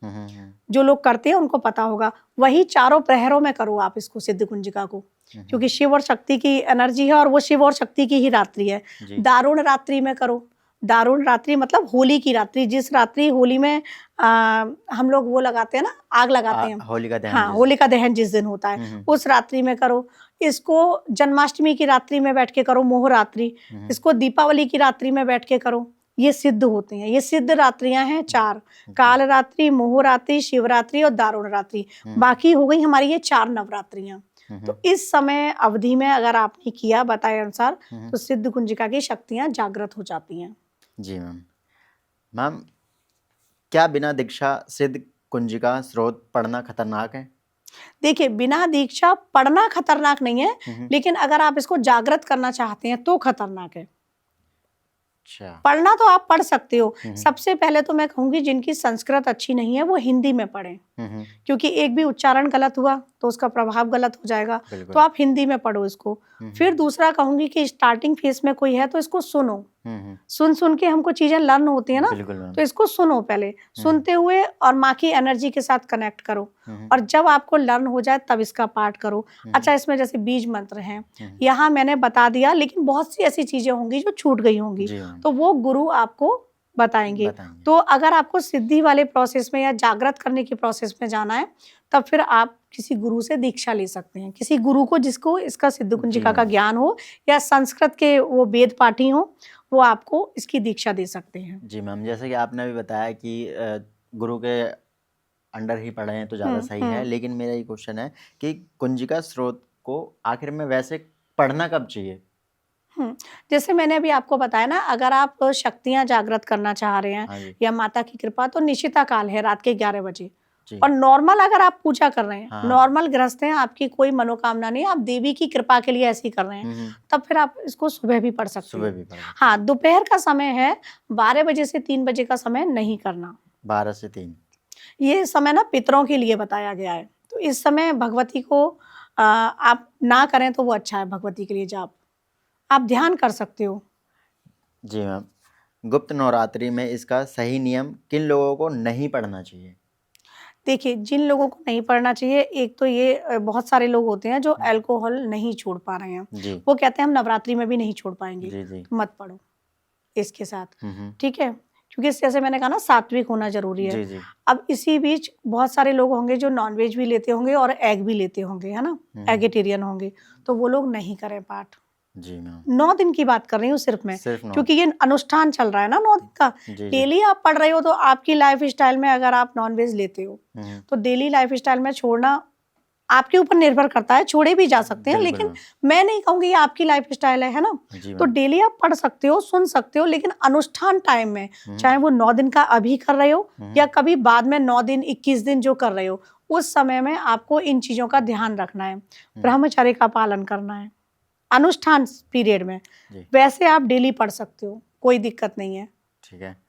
जो लोग करते हैं उनको पता होगा, वही 4 प्रहरों में करो आप इसको सिद्ध कुंजिका को, क्योंकि शिव और शक्ति की एनर्जी है और वो शिव और शक्ति की ही रात्रि है। दारुण रात्रि में करो। दारुण रात्रि मतलब होली की रात्रि, जिस रात्रि होली में हम लोग वो लगाते हैं ना, आग लगाते हैं, होलिका दहन। हाँ, होलिका दहन जिस दिन होता है उस रात्रि में करो। इसको जन्माष्टमी की रात्रि में बैठ के करो, मोह रात्रि। इसको दीपावली की रात्रि में बैठ के करो। ये सिद्ध होते हैं, ये सिद्ध रात्रियां हैं 4, काल रात्रि, मोह रात्रि, शिवरात्रि और दारुण रात्रि। बाकी हो गई हमारी ये 4 नवरात्रियां। तो इस समय अवधि में अगर आपने किया बताए अनुसार तो सिद्ध कुंजिका की शक्तियां जागृत हो जाती हैं। जी मैम। मैम, क्या बिना दीक्षा सिद्ध कुंजिका स्रोत पढ़ना खतरनाक है? देखिए, बिना दीक्षा पढ़ना खतरनाक नहीं है, लेकिन अगर आप इसको जागृत करना चाहते हैं तो खतरनाक है। अच्छा। पढ़ना तो आप पढ़ सकते हो। सबसे पहले तो मैं कहूंगी जिनकी संस्कृत अच्छी नहीं है वो हिंदी में पढ़ें, क्योंकि एक भी उच्चारण गलत हुआ तो उसका प्रभाव गलत हो जाएगा। तो आप हिंदी में पढ़ो इसको। फिर दूसरा कहूंगी कि स्टार्टिंग फेज में कोई है तो इसको सुनो। सुन के हमको चीजें लर्न होती है ना, तो इसको सुनो पहले, सुनते हुए और माँ की एनर्जी के साथ कनेक्ट करो, और जब आपको लर्न हो जाए तब इसका पाठ करो। अच्छा, इसमें जैसे बीज मंत्र हैं, यहाँ मैंने बता दिया, लेकिन बहुत सी ऐसी चीजें होंगी जो छूट गई होंगी, तो वो गुरु आपको बताएंगे। तो अगर आपको सिद्धि वाले प्रोसेस में या जागृत करने की प्रोसेस में जाना है तब फिर आप किसी गुरु से दीक्षा ले सकते हैं, किसी गुरु को जिसको इसका सिद्ध कुंजिका का ज्ञान हो या संस्कृत के वो वेद पाठी हो, वो आपको इसकी दीक्षा दे सकते हैं। जी मैम, जैसे कि आपने भी बताया कि गुरु के अंडर ही पढ़े हैं तो ज़्यादा सही है, लेकिन मेरा ये क्वेश्चन है कि कुंजिका स्रोत को आखिर में वैसे पढ़ना कब चाहिए? जैसे मैंने अभी आपको बताया ना, अगर आप शक्तियां जागृत करना चाह रहे हैं या माता की कृपा, तो निशिता काल है रात के 11 बजे। और नॉर्मल अगर आप पूजा कर रहे हैं, नॉर्मल गृहस्थ हैं, आपकी कोई मनोकामना नहीं, आप देवी की कृपा के लिए ऐसे ही कर रहे हैं, तब फिर आप इसको सुबह भी पढ़ सकते हैं। हाँ, दोपहर का समय है, 12 बजे से 3 बजे का समय नहीं करना। 12 से 3 ये समय ना पितरों के लिए बताया गया है, तो इस समय भगवती को आप ना करें तो वो अच्छा है। भगवती के लिए जाप आप ध्यान कर सकते हो। जी मैम, गुप्त नवरात्रि में इसका सही नियम किन लोगों को नहीं पढ़ना चाहिए? देखिए, जिन लोगों को नहीं पढ़ना चाहिए, एक तो ये बहुत सारे लोग होते हैं जो अल्कोहल नहीं छोड़ पा रहे हैं, वो कहते हैं हम नवरात्रि में भी नहीं छोड़ पाएंगे, तो मत पढ़ो इसके साथ, ठीक है, क्योंकि जैसे मैंने कहा ना सात्विक होना जरूरी है। अब इसी बीच बहुत सारे लोग होंगे जो नॉनवेज भी लेते होंगे और एग भी लेते होंगे, है ना, एगेटेरियन होंगे, तो वो लोग नहीं करें पाठ। जी मैम। 9 दिन की बात कर रही हूँ सिर्फ मैं, सिर्फ 9 क्योंकि ये अनुष्ठान चल रहा है ना 9 दिन का। जी। डेली आप पढ़ रहे हो तो आपकी लाइफ स्टाइल में अगर आप नॉनवेज लेते हो तो डेली लाइफ स्टाइल में छोड़ना आपके ऊपर निर्भर करता है, छोड़े भी जा सकते हैं, बिल्कुल लेकिन मैम। मैं नहीं कहूंगी ये आपकी लाइफ स्टाइल है ना। जी तो मैम। डेली आप पढ़ सकते हो, सुन सकते हो, लेकिन अनुष्ठान टाइम में, चाहे वो 9 दिन का अभी कर रहे हो या कभी बाद में 9 दिन 21 दिन जो कर रहे हो, उस समय में आपको इन चीजों का ध्यान रखना है, ब्रह्मचर्य का पालन करना है अनुष्ठान पीरियड में। जी। वैसे आप डेली पढ़ सकते हो, कोई दिक्कत नहीं है। ठीक है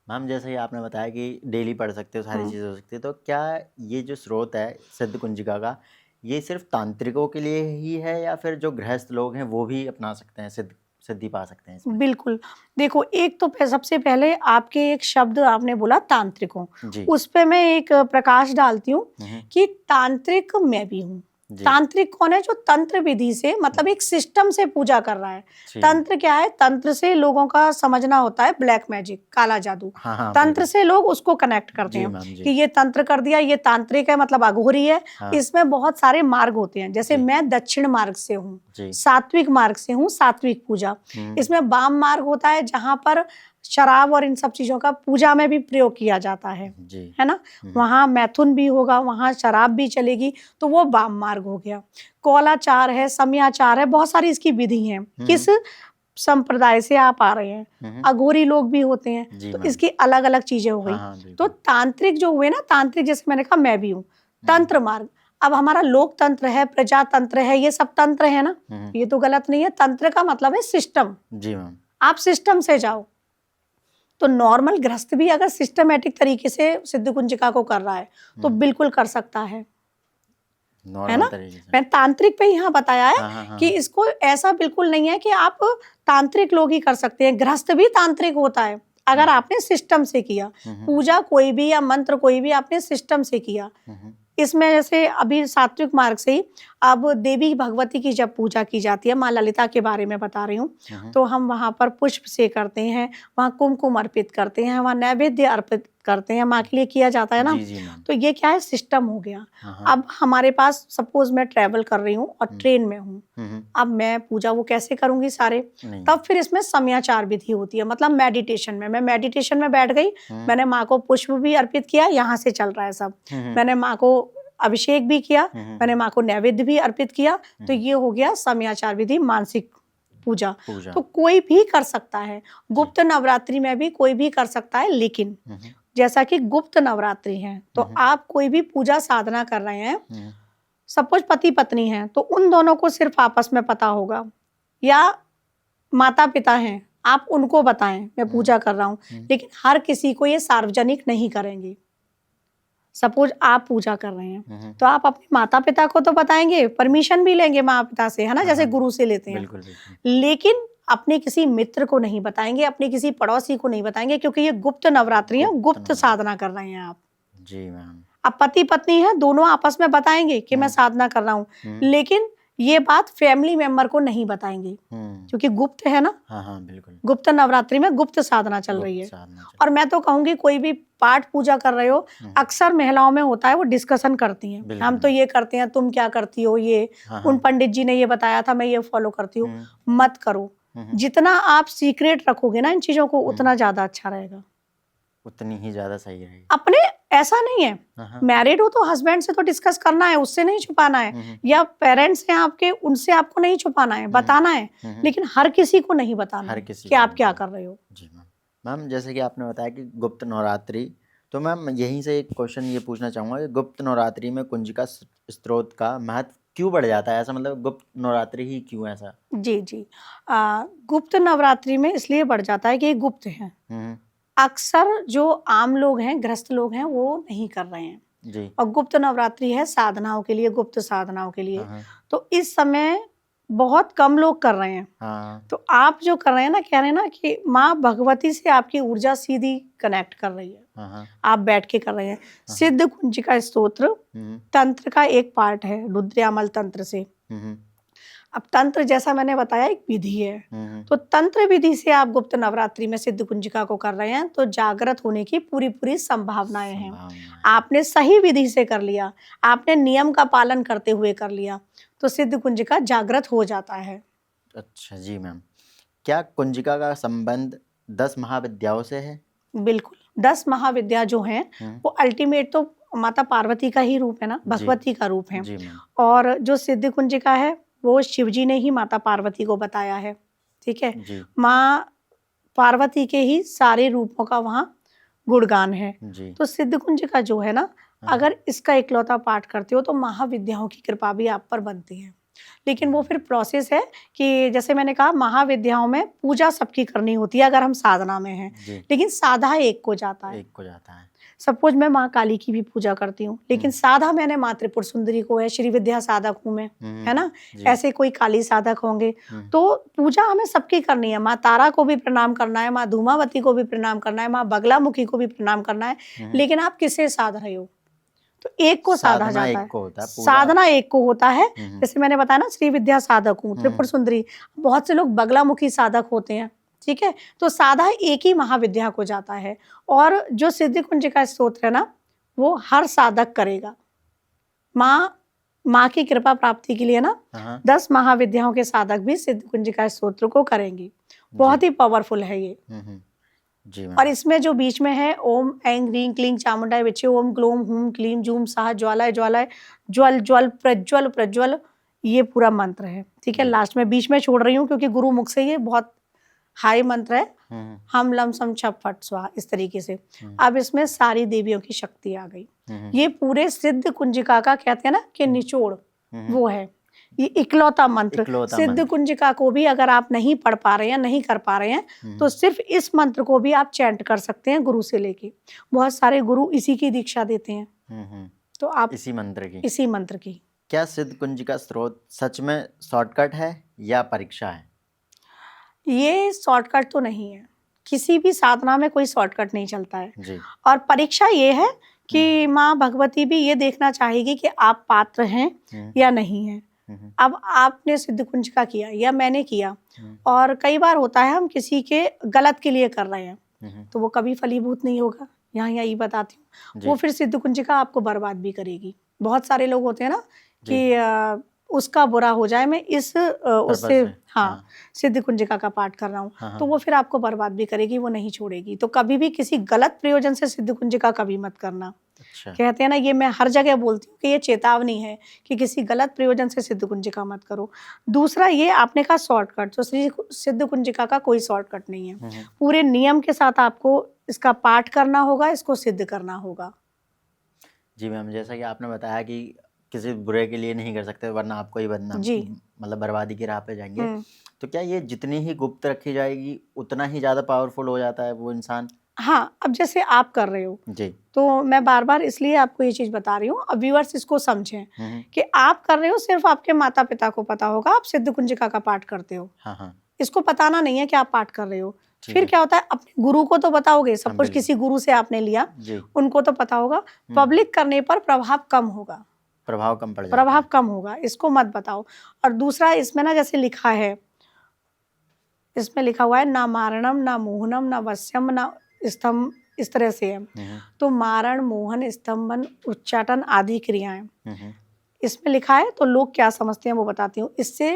मैम, जैसे ही आपने बताया कि डेली पढ़ सकते हो, सारी चीज़ें हो सकती है, तो क्या ये जो स्रोत है सिद्ध कुंजिका का, ये सिर्फ तांत्रिकों के लिए ही है या फिर जो गृहस्थ लोग हैं वो भी अपना सकते हैं, सिद्धि पा सकते हैं इसमें? बिल्कुल। देखो, एक तो सबसे पहले आपके एक शब्द आपने बोला तांत्रिकों, जी। उस पे मैं एक प्रकाश डालती हूँ कि तांत्रिक मैं भी हूँ। जी। तांत्रिक कौन है? जो तंत्र विधि से, मतलब एक सिस्टम से पूजा कर रहा है। जी। तंत्र क्या है? तंत्र से लोगों का समझना होता है ब्लैक मैजिक, काला जादू। हाँ हाँ तंत्र बिल्कुल। से लोग उसको कनेक्ट करते जी हैं मैम। जी। कि ये तंत्र कर दिया, ये तांत्रिक है, मतलब अघोरी है। हाँ। इसमें बहुत सारे मार्ग होते हैं, जैसे जी। मैं दक्षिण मार्ग से हूँ, जी। सात्विक मार्ग से हूँ, सात्विक पूजा। इसमें वाम मार्ग होता है जहां पर शराब और इन सब चीजों का पूजा में भी प्रयोग किया जाता है जी। ना। वहां मैथुन भी होगा, वहां शराब भी चलेगी, तो वो वाम मार्ग हो गया। कौलाचार है, समयाचार है, बहुत सारी इसकी विधि हैं। किस संप्रदाय से आप आ रहे हैं, अघोरी लोग भी होते हैं, जी तो मैम। इसकी अलग अलग चीजें हो गई। हाँ हाँ तो बिल्कुल। तांत्रिक जो हुए ना, तांत्रिक जैसे मैंने कहा मैं भी हूँ, तंत्र मार्ग। अब हमारा लोकतंत्र है, प्रजातंत्र है, ये सब तंत्र है ना, ये तो गलत नहीं है। तंत्र का मतलब है सिस्टम। जी मैम। आप सिस्टम से जाओ। तो नॉर्मल गृहस्थ भी अगर सिस्टमेटिक तरीके से सिद्ध कुंजिका को कर रहा है तो बिल्कुल कर सकता है नॉर्मल ना। तरीके से। मैं तांत्रिक पे यहाँ बताया है हाँ हाँ हाँ। कि इसको ऐसा बिल्कुल नहीं है कि आप तांत्रिक लोग ही कर सकते हैं, गृहस्थ भी तांत्रिक होता है अगर आपने सिस्टम से किया। पूजा कोई भी या मंत्र कोई भी आपने सिस्टम से किया। इसमें जैसे अभी सात्विक मार्ग से ही अब देवी भगवती की जब पूजा की जाती है, माँ ललिता के बारे में बता रही हूँ, तो हम वहाँ पर पुष्प से करते हैं, वहाँ कुमकुम अर्पित करते हैं, वहाँ नैवेद्य अर्पित करते हैं, माँ के लिए किया जाता है ना। जी जी मैम। तो ये क्या है? सिस्टम हो गया। हाँ। अब हमारे पास सपोज मैं ट्रेवल कर रही हूँ और ट्रेन में हूँ, अब मैं पूजा वो कैसे करूंगी सारे? नहीं। तब फिर इसमें समयाचार विधि होती है, मतलब मेडिटेशन में। मैं मेडिटेशन में बैठ गई, मैंने माँ को पुष्प भी अर्पित किया, यहाँ से चल रहा है सब। मैंने माँ को अभिषेक भी किया, मैंने माँ को नैवेद्य भी अर्पित किया, तो ये हो गया समयाचार विधि, मानसिक पूजा। तो कोई भी कर सकता है, गुप्त नवरात्रि में भी कोई भी कर सकता है, लेकिन जैसा कि गुप्त नवरात्रि है तो आप कोई भी पूजा साधना कर रहे हैं, सपोज पति पत्नी हैं, तो उन दोनों को सिर्फ आपस में पता होगा, या माता पिता हैं आप उनको बताएं मैं पूजा कर रहा हूँ, लेकिन हर किसी को ये सार्वजनिक नहीं करेंगे। सपोज आप पूजा कर रहे हैं तो आप अपने माता पिता को तो बताएंगे, परमिशन भी लेंगे माता पिता से, है ना, जैसे गुरु से लेते हैं। बिल्कुल। लेकिन अपने किसी मित्र को नहीं बताएंगे, अपने किसी पड़ोसी को नहीं बताएंगे, क्योंकि ये गुप्त नवरात्रि है, गुप्त साधना कर रहे हैं आप। जी मैम। अब पति पत्नी है, दोनों आपस में बताएंगे कि मैं साधना कर रहा हूँ, लेकिन ये बात फैमिली मेंबर को नहीं बताएंगे, क्योंकि गुप्त है ना। हाँ बिल्कुल। गुप्त नवरात्रि में गुप्त साधना चल रही है। और मैं तो कहूंगी कोई भी पाठ पूजा कर रहे हो, अक्सर महिलाओं में होता है वो डिस्कशन करती हैं, हम तो ये करते हैं, तुम क्या करती हो, ये उन पंडित जी ने ये बताया था, मैं ये फॉलो करती हूँ। मत करो। जितना आप सीक्रेट रखोगे ना इन चीजों को, उतना ज्यादा अच्छा रहेगा, उतनी ही ज्यादा सही रहेगी। अपने ऐसा नहीं है, मैरिड हो तो हस्बैंड से तो डिस्कस करना है, उससे नहीं छुपाना है, या पेरेंट्स हैं आपके, उनसे आपको नहीं छुपाना है, बताना है, लेकिन हर किसी को नहीं बताना कि आप क्या कर रहे हो। जी मैम। मैम जैसे कि आपने बताया कि गुप्त नवरात्रि, तो मैम यहीं से एक क्वेश्चन ये पूछना चाहूँगा कि गुप्त नवरात्रि में कुंजिका स्त्रोत का महत्व क्यों बढ़ जाता है? ऐसा मतलब गुप्त नवरात्रि ही क्यों ऐसा? जी जी, गुप्त नवरात्रि में इसलिए बढ़ जाता है कि ये गुप्त है। अक्सर जो आम लोग हैं, गृहस्थ लोग हैं, वो नहीं कर रहे हैं जी। और गुप्त नवरात्रि है साधनाओं के लिए, गुप्त साधनाओं के लिए। तो इस समय बहुत कम लोग कर रहे हैं। तो आप जो कर रहे हैं ना, कह रहे हैं ना कि माँ भगवती से आपकी ऊर्जा सीधी कनेक्ट कर रही है, आप बैठ के कर रहे हैं। सिद्ध कुंजिका स्तोत्र तंत्र का एक पार्ट है, रुद्रयामल तंत्र से। अब तंत्र जैसा मैंने बताया एक विधि है, तो तंत्र विधि से आप गुप्त नवरात्रि में सिद्ध कुंजिका को कर रहे हैं, तो जागृत होने की पूरी पूरी संभावनाएं हैं। आपने सही विधि से कर लिया, आपने नियम का पालन करते हुए कर लिया, तो सिद्ध कुंजिका जागृत हो जाता है। अच्छा जी मैम, क्या कुंजिका का संबंध 10 महाविद्याओं से है? बिल्कुल 10 महाविद्या जो हैं वो अल्टीमेट तो माता पार्वती का ही रूप है ना, जी भगवती का रूप है। जी मैम। और जो सिद्ध कुंजिका है वो शिव जी ने ही माता पार्वती को बताया है, ठीक है। जी माँ पार्वती के ही सारे रूपों का वहाँ गुणगान है। जी तो सिद्ध कुंजिका जो है ना, हाँ। अगर इसका इकलौता पाठ करते हो तो महाविद्याओं की कृपा भी आप पर बनती है। लेकिन वो फिर प्रोसेस है कि जैसे मैंने कहा महाविद्याओं में पूजा सबकी करनी होती है अगर हम साधना में हैं, जी लेकिन साधा एक को जाता है। एक को जाता है। सपोज मैं माँ काली की भी पूजा करती हूँ, लेकिन साधा मैंने माँ त्रिपुर सुंदरी को है, श्री विद्या साधक हूँ मैं, है ना। जी ऐसे कोई काली साधक होंगे, तो पूजा हमें सबकी करनी है। माँ तारा को भी प्रणाम करना है, माँ धूमावती को भी प्रणाम करना है, माँ बगलामुखी को भी प्रणाम करना है। लेकिन आप किसे साध रहे हो, तो एक को साधा साधना जाता एक है, को होता है, पूजा साधना एक को होता है। जैसे मैंने बताया ना श्री विद्या साधक हूँ, त्रिपुर सुंदरी, बहुत से लोग बगलामुखी साधक होते हैं, ठीक है। तो साधा एक ही महाविद्या को जाता है। और जो सिद्ध कुंजिका स्तोत्र है ना, वो हर साधक करेगा। माँ की कृपा प्राप्ति के लिए ना 10 महाविद्याओं के साधक भी सिद्ध कुंजिका स्तोत्र को करेंगे। बहुत ही पावरफुल है ये। जी मैम। और इसमें जो बीच में है ओम ऐं ह्रीं क्लीं चामुंडाय विचे, ओम ग्लोम हूं क्लीं जूम सह ज्वालाय ज्वालाय ज्वल ज्वल प्रज्वल प्रज्वल, ये पूरा मंत्र है, ठीक है। लास्ट में बीच में छोड़ रही हूँ क्योंकि गुरु मुख से ये बहुत हाई मंत्र है। हम लम सम छप फट स्वाहा, इस तरीके से। अब इसमें सारी देवियों की शक्ति आ गई। ये पूरे सिद्ध कुंजिका का कहते हैं ना कि निचोड़ वो है, ये इकलौता मंत्र। सिद्ध कुंजिका को भी अगर आप नहीं पढ़ पा रहे हैं, नहीं कर पा रहे हैं, तो सिर्फ इस मंत्र को भी आप चैंट कर सकते हैं गुरु से लेके। बहुत सारे गुरु इसी की दीक्षा देते हैं, तो आप इसी मंत्र की। क्या सिद्ध कुंजिका स्रोत सच में शॉर्टकट है या परीक्षा है? ये शॉर्टकट तो नहीं है, किसी भी साधना में कोई शॉर्टकट नहीं चलता है जी। और परीक्षा ये है कि माँ भगवती भी ये देखना चाहेगी कि आप पात्र हैं या नहीं हैं। अब आपने सिद्ध कुंजिका किया या मैंने किया, और कई बार होता है हम किसी के गलत के लिए कर रहे हैं, तो वो कभी फलीभूत नहीं होगा। यहाँ यही बताती हूँ, वो फिर सिद्ध कुंजिका आपको बर्बाद भी करेगी। बहुत सारे लोग होते हैं ना कि उसका बुरा हो जाए, मैं इस उससे हाँ सिद्ध कुंजिका का पाठ कर रहा हूँ, तो वो फिर आपको बर्बाद भी करेगी, वो नहीं छोड़ेगी। तो कभी भी किसी गलत प्रयोजन से सिद्ध कुंजिका कभी मत करना। अच्छा। कहते हैं ना, ये मैं हर जगह बोलती हूँ कि ये चेतावनी है कि किसी गलत प्रयोजन से सिद्ध कुंजिका मत करो। दूसरा, ये आपने कहा शॉर्टकट, तो सिद्ध कुंजिका का कोई शॉर्टकट नहीं है। पूरे नियम के साथ आपको इसका पाठ करना होगा, इसको सिद्ध करना होगा। जी मैम, जैसा कि आपने बताया कि किसी बुरे के लिए नहीं कर सकते, वरना आपको ही बदनाम, मतलब बर्बादी की राह पे जाएंगे। तो क्या ये जितनी ही गुप्त रखी जाएगी उतना ही ज़्यादा पावरफुल हो जाता है वो इंसान? हाँ, अब जैसे आप कर रहे हो जी, तो मैं बार बार इसलिए आपको ये चीज़ बता रही हूँ, अब व्यूअर्स इसको समझें कि आप कर रहे हो, सिर्फ आपके माता पिता को पता होगा आप सिद्ध कुंजिका का पाठ करते हो। हाँ। इसको बताना नहीं है कि आप पाठ कर रहे हो। फिर क्या होता है, अपने गुरु को तो बताओगे, सपोज किसी गुरु से आपने लिया, उनको तो पता होगा। पब्लिक करने पर प्रभाव कम होगा, प्रभाव कम पड़ जाएगा, प्रभाव कम होगा, इसको मत बताओ। और दूसरा, इसमें ना जैसे लिखा है, इसमें लिखा हुआ है ना मारणम ना मोहनम ना वश्यम ना स्तंभ, इस तरह से है। तो मारण, मोहन, स्तंभन, उच्चाटन आदि क्रियाएं इसमें लिखा है। तो लोग क्या समझते हैं वो बताती हूँ, इससे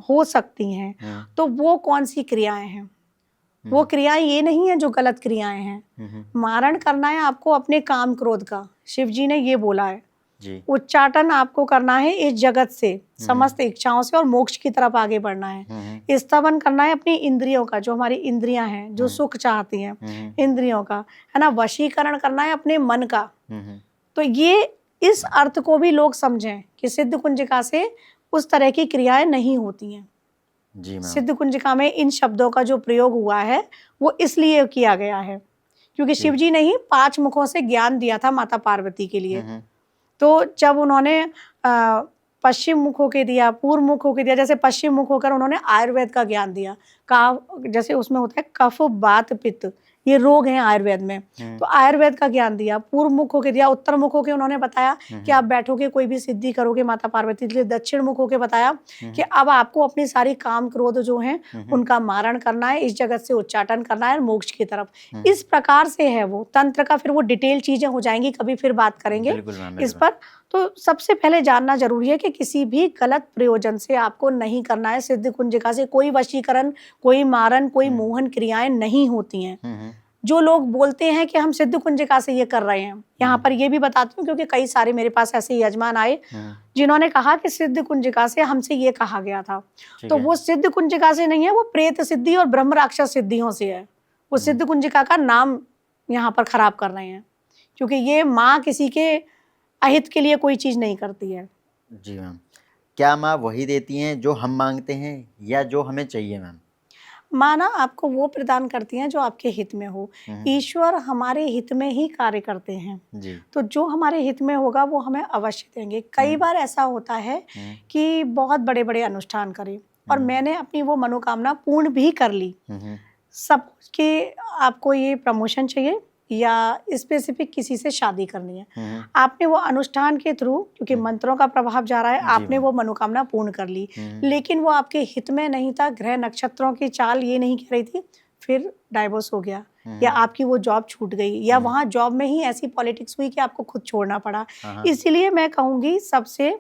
हो सकती हैं। तो वो कौन सी क्रियाएं हैं? वो क्रियाएं ये नहीं है जो गलत क्रियाएं हैं। मारण करना है आपको अपने काम क्रोध का, शिव जी ने ये बोला है। उच्चाटन आपको करना है इस जगत से, समस्त इच्छाओं से, और मोक्ष की तरफ आगे बढ़ना है। स्तवन करना है अपनी इंद्रियों का, जो हमारी इंद्रियां हैं जो सुख चाहती हैं, इंद्रियों का, है ना। वशीकरण करना है अपने मन का। तो ये इस अर्थ को भी लोग समझें कि सिद्ध कुंजिका से उस तरह की क्रियाएं नहीं होती हैं। सिद्ध कुंजिका में इन शब्दों का जो प्रयोग हुआ है वो इसलिए किया गया है क्योंकि शिव जी ने ही 5 मुखों से ज्ञान दिया था माता पार्वती के लिए। तो जब उन्होंने पश्चिम मुख होके दिया, पूर्व मुख होके दिया, जैसे पश्चिम मुख होकर उन्होंने आयुर्वेद का ज्ञान दिया, जैसे उसमें होता है कफ, वात, पित्त, ये रोग हैं आयुर्वेद में। तो आयुर्वेद का ज्ञान दिया, पूर्व मुख होके दिया, उत्तर मुख होके उन्होंने बताया कि आप बैठोगे कोई भी सिद्धि करोगे माता पार्वती के लिए। दक्षिण मुख होके बताया कि अब आपको अपनी सारी काम क्रोध जो हैं उनका मारण करना है, इस जगत से उच्चाटन करना है मोक्ष की तरफ। इस प्रकार से है वो तंत्र का। फिर वो डिटेल चीजें हो जाएंगी, कभी फिर बात करेंगे बिल्कुल मैम, इस बिल्कुल। पर। तो सबसे पहले जानना जरूरी है कि किसी भी गलत प्रयोजन से आपको नहीं करना है। सिद्ध कुंजिका से कोई वशीकरण, कोई मारण, कोई मोहन क्रियाएं नहीं होती हैं। जो लोग बोलते हैं कि हम सिद्ध कुंजिका से ये कर रहे हैं, यहाँ पर ये भी बताती हूँ क्योंकि कई सारे मेरे पास ऐसे यजमान आए जिन्होंने कहा कि सिद्ध कुंजिका से हमसे ये कहा गया था। तो वो सिद्ध कुंजिका से नहीं है, वो प्रेत सिद्धि और ब्रह्म राक्षस सिद्धियों से है। वो सिद्ध कुंजिका का नाम यहाँ पर खराब कर रहे हैं, क्योंकि ये माँ किसी के अहित के लिए कोई चीज नहीं करती है। जी मैम, क्या माँ वही देती हैं जो हम मांगते हैं या जो हमें चाहिए मैम? माँ ना आपको वो प्रदान करती हैं जो आपके हित में हो। ईश्वर हमारे हित में ही कार्य करते हैं, जी। तो जो हमारे हित में होगा वो हमें अवश्य देंगे। कई बार ऐसा होता है कि बहुत बड़े बड़े अनुष्ठान करें और मैंने अपनी वो मनोकामना पूर्ण भी कर ली। सब कि आपको ये प्रमोशन चाहिए या स्पेसिफिक किसी से शादी करनी है, आपने वो अनुष्ठान के थ्रू, क्योंकि मंत्रों का प्रभाव जा रहा है, आपने वो मनोकामना पूर्ण कर ली, लेकिन वो आपके हित में नहीं था, ग्रह नक्षत्रों की चाल ये नहीं कह रही थी, फिर डाइवोर्स हो गया या आपकी वो जॉब छूट गई या वहाँ जॉब में ही ऐसी पॉलिटिक्स हुई कि आपको खुद छोड़ना पड़ा। इसीलिए मैं कहूँगी सबसे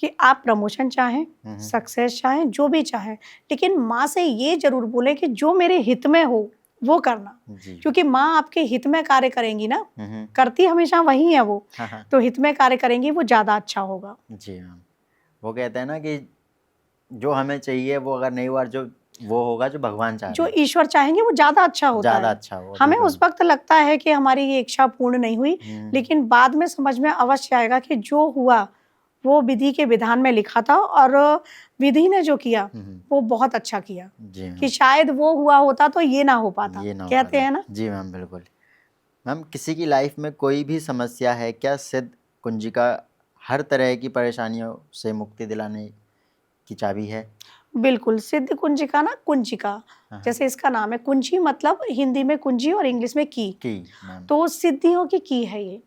कि आप प्रमोशन चाहें, सक्सेस चाहें, जो भी चाहें, लेकिन माँ से ये जरूर बोले कि जो मेरे हित में हो वो करना, क्योंकि माँ आपके हित में कार्य करेंगी ना, करती हमेशा वही है वो, तो हित में कार्य करेंगी वो ज्यादा अच्छा होगा। जी मैम, वो कहते हैं ना कि जो हमें चाहिए वो अगर नहीं हुआ, जो वो होगा जो भगवान चाह रहे जो हैं, ईश्वर चाहेंगे वो ज्यादा अच्छा होता ज्यादा है। अच्छा होगा। हमें बिल्कुल। उस वक्त लगता है कि हमारी ये इच्छा पूर्ण नहीं हुई, लेकिन बाद में समझ में अवश्य आएगा कि जो हुआ वो विधि के विधान में लिखा था और विधि ने जो किया वो बहुत अच्छा किया, जी मैम, कि शायद वो हुआ होता तो ये ना हो पाता, ये ना हो कहते पाता। हैं ना। जी मैम, बिल्कुल। मैम, किसी की लाइफ में कोई भी समस्या है, क्या सिद्ध कुंजिका हर तरह की परेशानियों से मुक्ति दिलाने की चाबी है? बिल्कुल, सिद्ध कुंजिका ना, कुंजिका जैसे इसका नाम है, कुंजी मतलब हिंदी में कुंजी और इंग्लिश में की, मैम। तो सिद्धियों की है ये।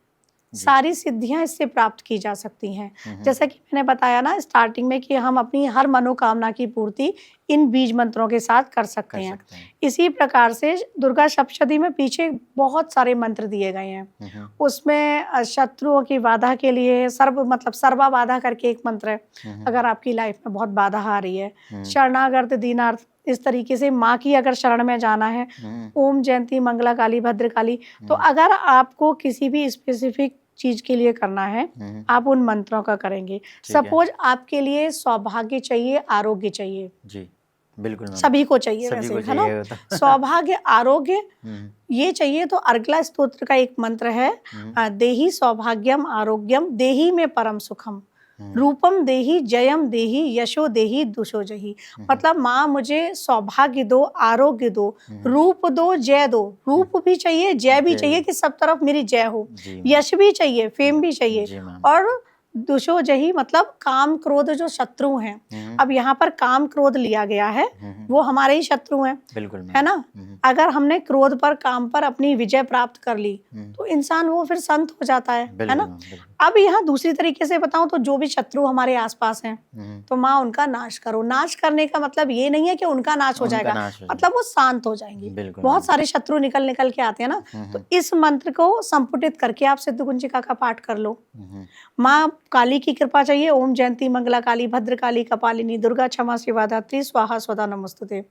सारी सिद्धियां इससे प्राप्त की जा सकती हैं। जैसा कि मैंने बताया ना स्टार्टिंग में कि हम अपनी हर मनोकामना की पूर्ति इन बीज मंत्रों के साथ कर सकते हैं। इसी प्रकार से दुर्गा सप्तशती में पीछे बहुत सारे मंत्र दिए गए हैं। उसमें शत्रुओं की बाधा के लिए सर्वा बाधा करके एक मंत्र है। अगर आपकी लाइफ में बहुत बाधा आ रही है, शरणागत दीनार्थ, इस तरीके से माँ की अगर शरण में जाना है, ओम जयंती मंगला काली भद्रकाली, तो अगर आपको किसी भी स्पेसिफिक चीज के लिए करना है, आप उन मंत्रों का करेंगे। सपोज आपके लिए सौभाग्य चाहिए, आरोग्य चाहिए, जी बिल्कुल सभी को चाहिए, सभी वैसे को है ना, सौभाग्य आरोग्य ये चाहिए। तो अर्गला स्तोत्र का एक मंत्र है, देहि सौभाग्यम आरोग्यम देहि में परम सुखम, रूपम देहि जयम देहि यशो देहि दुशो जही। मतलब माँ मुझे सौभाग्य दो, आरोग्य दो, रूप दो, जय दो। रूप भी चाहिए, जय भी चाहिए कि सब तरफ मेरी जय हो, यश भी चाहिए, फेम भी चाहिए, और दुशो जही मतलब काम क्रोध जो शत्रु हैं। अब यहाँ पर काम क्रोध लिया गया है, वो हमारे ही शत्रु हैं, बिल्कुल है ना। अगर हमने क्रोध पर, काम पर अपनी विजय प्राप्त कर ली तो इंसान वो फिर संत हो जाता है ना। अब यहाँ दूसरी तरीके से बताऊं तो जो भी शत्रु हमारे आसपास हैं, तो माँ उनका नाश करो। नाश करने का मतलब ये नहीं है कि उनका नाश हो जाएगा, मतलब वो शांत हो जाएंगे। बहुत सारे शत्रु निकल के आते हैं ना, तो इस मंत्र को संपुटित करके आप सिद्ध कुंजिका का पाठ कर लो। माँ काली की कृपा चाहिए, ओम जयंती मंगला काली भद्रकाली कपालिनी दुर्गा क्षमा शिवा धात्री स्वाहा स्वधा नमस्तुते।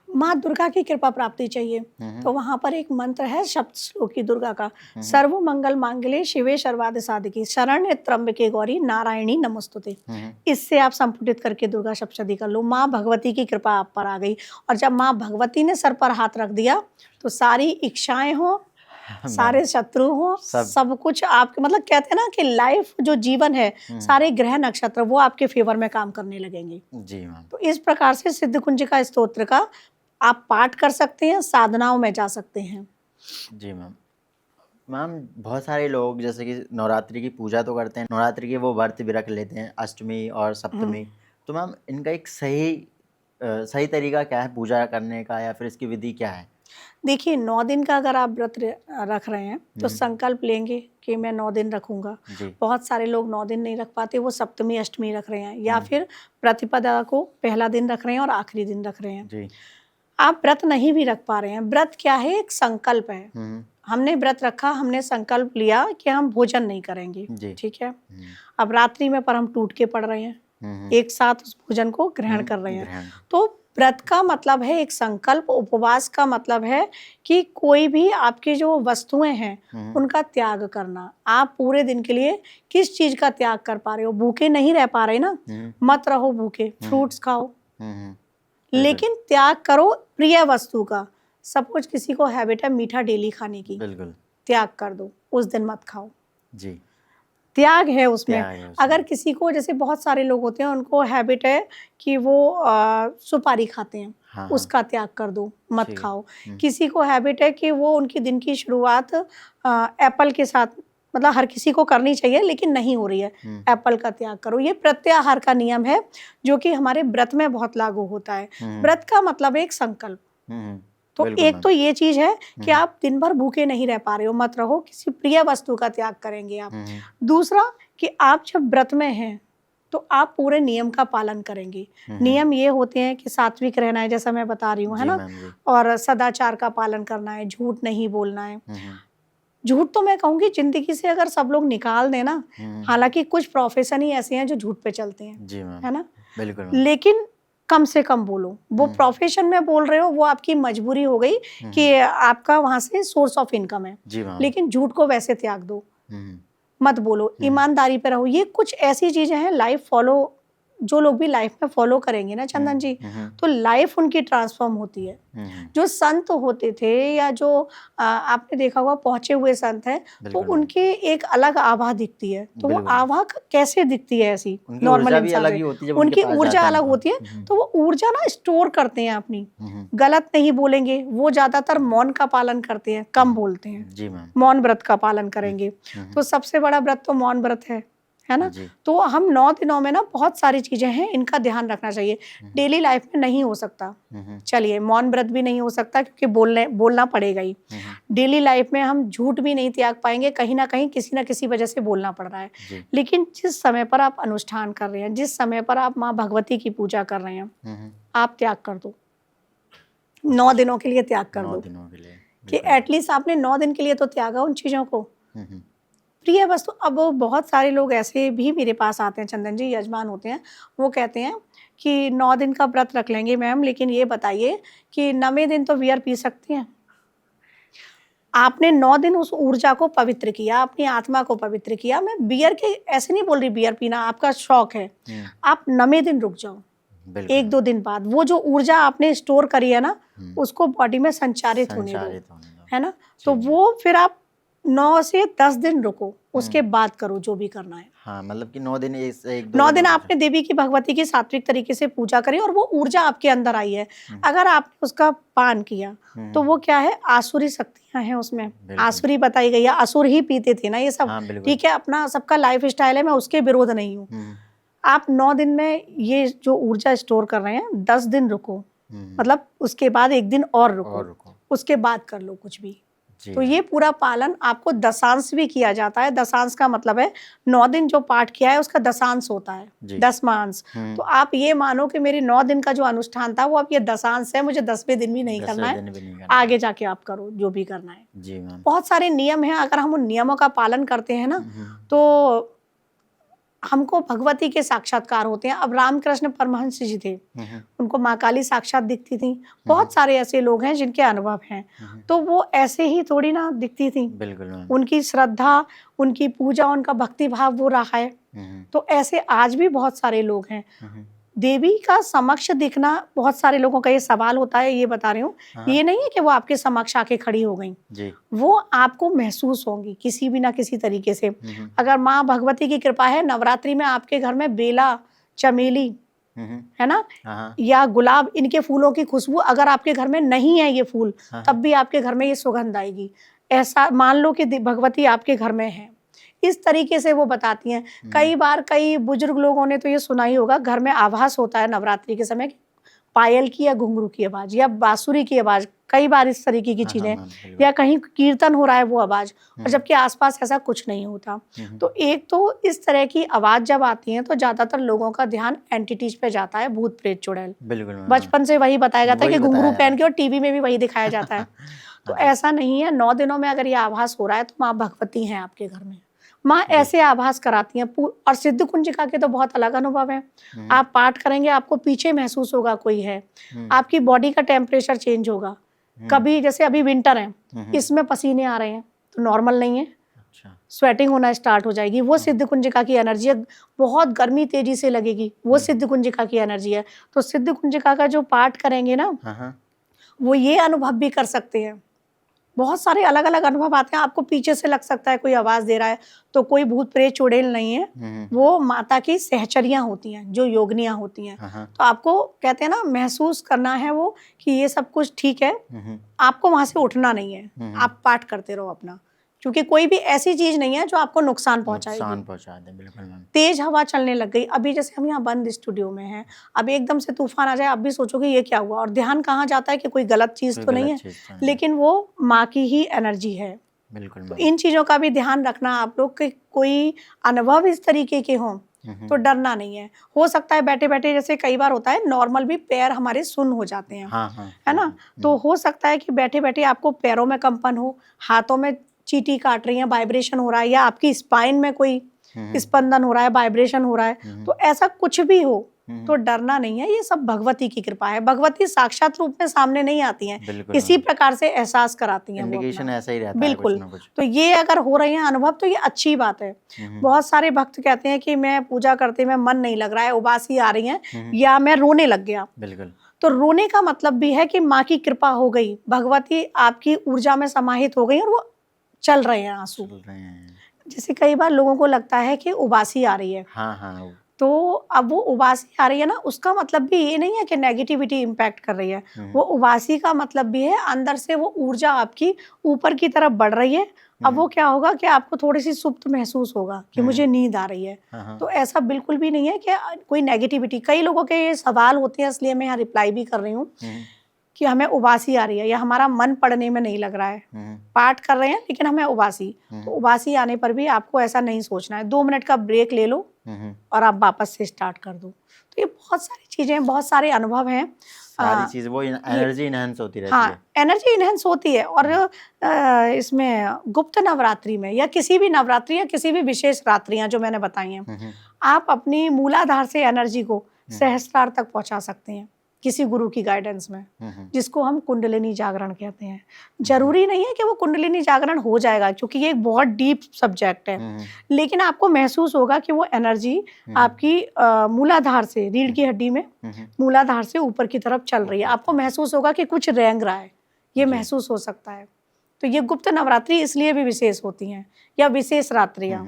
माँ दुर्गा की कृपा प्राप्ति चाहिए, तो वहां पर एक मंत्र है सप्त श्लोकी दुर्गा का, सर्व मंगल मांगल्ये शिवे सर्वार्थ साधिके शरण्य त्र्यंबके गौरी नारायणी नमस्तुते। इससे आप संपुटित करके दुर्गा सप्तशती कर लो। माँ भगवती की कृपा आप पर आ गई, और जब माँ भगवती ने सर पर हाथ रख दिया तो सारी इच्छाएं हो, सारे शत्रु हो, सब कुछ आपके, मतलब कहते हैं ना कि लाइफ जो जीवन है, सारे ग्रह नक्षत्र वो आपके फेवर में काम करने लगेंगे। जी मैम। तो इस प्रकार से सिद्ध कुंजिका स्तोत्र का आप पाठ कर सकते हैं, साधनाओं में जा सकते हैं। जी मैम। मैम, बहुत सारे लोग जैसे कि नवरात्रि की पूजा तो करते हैं, नवरात्रि के वो व्रत भी रख लेते हैं, अष्टमी और सप्तमी, तो मैम इनका एक सही तरीका क्या है पूजा करने का, या फिर इसकी विधि क्या है? देखिए 9 दिन का अगर आप व्रत रख रहे हैं तो हम्म। संकल्प लेंगे कि मैं 9 दिन रखूंगा। जी। बहुत सारे लोग 9 दिन नहीं रख पाते, वो सप्तमी अष्टमी रख रहे हैं या हम्म। फिर प्रतिपदा को पहला दिन रख रहे हैं और आखिरी दिन रख रहे हैं। जी। आप व्रत नहीं भी रख पा रहे हैं, व्रत क्या है, एक संकल्प है। हम्म। हमने व्रत रखा, हमने संकल्प लिया कि हम भोजन नहीं करेंगे, जी। ठीक है। हम्म। अब रात्रि में पर हम टूट के पड़ रहे हैं, हम्म। एक साथ उस भोजन को ग्रहण कर रहे हैं। ग्रहण। तो व्रत का मतलब है एक संकल्प, उपवास का मतलब है कि कोई भी आपकी जो वस्तुएं हैं उनका त्याग करना। आप पूरे दिन के लिए किस चीज का त्याग कर पा रहे हो? भूखे नहीं रह पा रहे ना, मत रहो भूखे, फ्रूट्स खाओ, लेकिन त्याग करो प्रिय वस्तु का। सपोज किसी को हैबिट है मीठा डेली खाने की, बिल्कुल त्याग कर दो, उस दिन मत खाओ। जी। त्याग है उसमें। त्याग है उसमें। अगर किसी को, जैसे बहुत सारे लोग होते हैं उनको हैबिट है कि वो सुपारी खाते हैं, हाँ, उसका त्याग कर दो, मत ठीक है। खाओ। किसी को हैबिट है कि वो उनकी दिन की शुरुआत एप्पल के साथ, मतलब हर किसी को करनी चाहिए लेकिन नहीं हो रही है, एप्पल का त्याग करो। ये प्रत्याहार का नियम है जो कि हमारे व्रत में बहुत लागू होता है। व्रत का मतलब है एक संकल्प। तो बिल्कुल एक मैम। तो ये चीज है कि आप दिन भर भूखे नहीं रह पा रहे हो, मत रहो, किसी प्रिय वस्तु का त्याग करेंगे आप। दूसरा कि आप जब व्रत में हैं तो आप पूरे नियम का पालन करेंगे। नियम ये होते हैं कि सात्विक रहना है, जैसा मैं बता रही हूँ, है जी ना, मैम जी। और सदाचार का पालन करना है, झूठ नहीं बोलना है। झूठ तो मैं कहूँगी जिंदगी से अगर सब लोग निकाल दें ना, हालांकि कुछ प्रोफेशन ही ऐसे हैं जो झूठ पे चलते हैं, जी मैम। है ना, बिल्कुल मैम। लेकिन कम से कम बोलो। वो प्रोफेशन में बोल रहे हो, वो आपकी मजबूरी हो गई कि आपका वहां से सोर्स ऑफ इनकम है, जी मैम। लेकिन झूठ को वैसे त्याग दो, मत बोलो, ईमानदारी पे रहो। ये कुछ ऐसी चीजें हैं, लाइफ फॉलो, जो लोग भी लाइफ में फॉलो करेंगे ना चंदन जी, तो लाइफ उनकी ट्रांसफॉर्म होती है। जो संत होते थे या जो आपने देखा होगा पहुंचे हुए संत हैं, तो बिल्कुल मैम। उनकी एक अलग आभा दिखती है। तो वो बिल्कुल। आभा कैसे दिखती है? ऐसी उनकी नॉर्मल ऊर्जा भी इंसान अलग से ही होती है जब उनके उनकी पास ऊर्जा जाते हैं अलग तो। होती है। तो वो ऊर्जा ना स्टोर करते हैं अपनी, गलत नहीं बोलेंगे। वो ज्यादातर मौन का पालन करते हैं, कम बोलते हैं। जी मैम। मौन व्रत का पालन करेंगे तो सबसे बड़ा व्रत तो मौन व्रत है ना। जी। तो हम 9 दिनों में ना बहुत सारी चीजें हैं, इनका ध्यान रखना चाहिए। डेली लाइफ में नहीं हो सकता, चलिए मौन व्रत भी नहीं हो सकता क्योंकि बोलना पड़ेगा ही। डेली लाइफ में हम झूठ भी नहीं त्याग पाएंगे, कहीं ना कहीं किसी ना किसी वजह से बोलना पड़ रहा है। जी। लेकिन जिस समय पर आप अनुष्ठान कर रहे हैं, जिस समय पर आप माँ भगवती की पूजा कर रहे हैं, आप त्याग कर दो, 9 दिनों के लिए त्याग कर 9 दो, दिनों के लिए कि एटलीस्ट आपने 9 दिन के लिए तो त्यागा उन चीजों को। प्रिय वस्तु, अब बहुत सारे लोग ऐसे भी मेरे पास आते हैं चंदन जी, यजमान होते हैं, वो कहते हैं कि 9 दिन का व्रत रख लेंगे मैम, लेकिन ये बताइए कि 9वें दिन तो बियर पी सकती हैं? आपने 9 दिन उस ऊर्जा को पवित्र किया, अपनी आत्मा को पवित्र किया। मैं बियर के ऐसे नहीं बोल रही, बियर पीना आपका शौक है, आप 9वें दिन रुक जाओ, 1-2 दिन बाद वो जो ऊर्जा आपने स्टोर करी है ना, उसको बॉडी में संचारित होने दो, है ना। तो वो फिर आप 9 से 10 दिन रुको, उसके बाद करो जो भी करना है। हाँ, मतलब कि 9 दिन 9 दिन आपने देवी की भगवती की सात्विक तरीके से पूजा करी और वो ऊर्जा आपके अंदर आई है। अगर आपने उसका पान किया तो वो क्या है, आसुरी शक्तियां हैं उसमें, आसुरी बताई गई है, असुर ही पीते थे ना ये सब। ठीक है, अपना सबका लाइफ स्टाइल है, मैं उसके विरोध नहीं हूँ। आप 9 दिन में ये जो ऊर्जा स्टोर कर रहे हैं, 10 दिन रुको, मतलब उसके बाद 1 दिन और रुको, उसके बाद कर लो कुछ भी। तो ये पूरा पालन आपको दशांश भी किया जाता है। दशांश का मतलब है 9 दिन जो पाठ किया है उसका दशांश होता है, 10वां अंश। तो आप ये मानो कि मेरे 9 दिन का जो अनुष्ठान था वो अब ये दशांश है, मुझे 10वें दिन भी नहीं करना है, आगे जाके आप करो जो भी करना है। जी मैम। बहुत सारे नियम हैं, अगर हम उन नियमों का पालन करते हैं ना तो हमको भगवती के साक्षात्कार होते हैं। अब रामकृष्ण परमहंस जी थे, उनको माँ काली साक्षात दिखती थी। बहुत सारे ऐसे लोग हैं जिनके अनुभव हैं, तो वो ऐसे ही थोड़ी ना दिखती थी। बिल्कुल। उनकी श्रद्धा, उनकी पूजा, उनका भक्ति भाव वो रहा है। तो ऐसे आज भी बहुत सारे लोग हैं। देवी का समक्ष दिखना, बहुत सारे लोगों का ये सवाल होता है, ये बता रही हूँ, ये नहीं है कि वो आपके समक्ष आके खड़ी हो गई, वो आपको महसूस होंगी किसी भी ना किसी तरीके से। अगर माँ भगवती की कृपा है, नवरात्रि में आपके घर में बेला, चमेली, है ना, या गुलाब, इनके फूलों की खुशबू अगर आपके घर में नहीं है ये फूल, तब भी आपके घर में ये सुगंध आएगी। ऐसा मान लो कि भगवती आपके घर में है, इस तरीके से वो बताती हैं। कई बार कई बुजुर्ग लोगों ने तो ये सुना ही होगा, घर में आभास होता है नवरात्रि के समय पायल की या घुंघरू की आवाज या बांसुरी की आवाज, कई बार इस तरीके की हाँ, चीजें, हाँ, बिल्कुल। या कहीं कीर्तन हो रहा है वो आवाज, और जबकि आसपास ऐसा कुछ नहीं होता। तो एक तो इस तरह की आवाज जब आती है तो ज्यादातर लोगों का ध्यान एंटिटीज पे जाता है, भूत प्रेत चुड़ैल। बिल्कुल मैम, हाँ। बचपन से वही बताया जाता है वही कि घुंघरू बताया पहन जाता के, और टीवी में भी वही दिखाया जाता है। तो हाँ जी। ऐसा नहीं है, 9 दिनों में अगर ये आभास हो रहा है तो माँ भगवती हैं आपके घर में। माँ ऐसे आभास कराती हैं। और सिद्ध कुंजिका के तो बहुत अलग अनुभव है। आप पाठ करेंगे, आपको पीछे महसूस होगा कोई है, आपकी बॉडी का टेम्परेचर चेंज होगा। कभी जैसे अभी विंटर है, इसमें पसीने आ रहे हैं तो नॉर्मल नहीं है, अच्छा। स्वेटिंग होना स्टार्ट हो जाएगी, वो सिद्ध कुंजिका की एनर्जी है। बहुत गर्मी तेजी से लगेगी, वो सिद्ध कुंजिका की एनर्जी है। तो सिद्ध कुंजिका का जो पाठ करेंगे ना, वो ये अनुभव भी कर सकते हैं। बहुत सारे अलग अलग अनुभव आते हैं। आपको पीछे से लग सकता है कोई आवाज दे रहा है, तो कोई भूत प्रेत चुड़ैल नहीं है, वो माता की सहचरियां होती हैं, जो योगनियां होती हैं। तो आपको कहते हैं ना, महसूस करना है वो कि ये सब कुछ ठीक है, आपको वहां से उठना नहीं है, आप पाठ करते रहो अपना, क्योंकि कोई भी ऐसी चीज नहीं है जो आपको नुकसान पहुंचाएगी। नुकसान पहुंचा दे, बिल्कुल मैम। तेज हवा चलने लग गई, अभी जैसे हम यहाँ बंद स्टूडियो में हैं, अभी एकदम से तूफान आ जाए, आप भी सोचोगे ये क्या हुआ, और ध्यान कहाँ जाता है कि कोई गलत चीज तो नहीं है, लेकिन वो माँ की ही एनर्जी है। बिल्कुल तो इन चीजों का भी ध्यान रखना आप लोग के। कोई अनुभव इस तरीके के हों तो डरना नहीं है। हो सकता है बैठे बैठे, जैसे कई बार होता है नॉर्मल भी पैर हमारे सुन्न हो जाते हैं, है ना, तो हो सकता है कि बैठे बैठे आपको पैरों में कंपन हो, हाथों में चींटी काट रही है, वाइब्रेशन हो रहा है, या आपकी स्पाइन में कोई स्पंदन हो रहा है, वाइब्रेशन हो रहा है, तो ऐसा कुछ भी हो तो डरना नहीं है। ये सब भगवती की कृपा है। भगवती साक्षात रूप में सामने नहीं आती हैं, इसी प्रकार से एहसास कराती हैं, इंडिकेशन ऐसा ही रहता है बिल्कुल। कुछ ना कुछ। तो ये अगर हो रहे हैं अनुभव तो ये अच्छी बात है। बहुत सारे भक्त कहते हैं कि मैं पूजा करते में मन नहीं लग रहा है, उबासी आ रही है, या मैं रोने लग गया। बिल्कुल। तो रोने का मतलब भी है कि माँ की कृपा हो गई, भगवती आपकी ऊर्जा में समाहित हो गई और वो चल रहे हैं आंसू। जैसे कई बार लोगों को लगता है कि उबासी आ रही है, तो अब वो उबासी आ रही है ना, उसका मतलब भी ये नहीं है कि नेगेटिविटी इम्पैक्ट कर रही है। वो उबासी का मतलब भी है अंदर से वो ऊर्जा आपकी ऊपर की तरफ बढ़ रही है। अब वो क्या होगा कि आपको थोड़ी सी सुप्त महसूस होगा कि मुझे नींद आ रही है। तो ऐसा बिल्कुल भी नहीं है कि कोई नेगेटिविटी। कई लोगों के ये सवाल होते हैं, इसलिए मैं यहाँ रिप्लाई भी कर रही हूँ कि हमें उबासी आ रही है या हमारा मन पढ़ने में नहीं लग रहा है, पाठ कर रहे हैं लेकिन हमें उबासी। तो उबासी आने पर भी आपको ऐसा नहीं सोचना है, 2 मिनट का ब्रेक ले लो और आप वापस से स्टार्ट कर दो। तो ये बहुत सारी चीजें, बहुत सारे अनुभव हैं, सारी चीज वो एनर्जी इनहेंस होती रहती हाँ, है। एनर्जी इनहेंस होती है। और इसमें गुप्त नवरात्रि में या किसी भी नवरात्रि या किसी भी विशेष रात्रियां जो मैंने बताई हैं, आप अपनी मूलाधार से एनर्जी को सहस्त्रार तक पहुंचा सकते हैं किसी गुरु की गाइडेंस में, जिसको हम कुंडलिनी जागरण कहते हैं। जरूरी नहीं है कि वो कुंडलिनी जागरण हो जाएगा, क्योंकि ये एक बहुत डीप सब्जेक्ट है, लेकिन आपको महसूस होगा कि वो एनर्जी आपकी मूलाधार से, रीढ़ की हड्डी में मूलाधार से ऊपर की तरफ चल रही है। आपको महसूस होगा कि कुछ रेंग रहा है, ये महसूस हो सकता है। तो ये गुप्त नवरात्रि इसलिए भी विशेष होती हैं, या विशेष रात्रियां।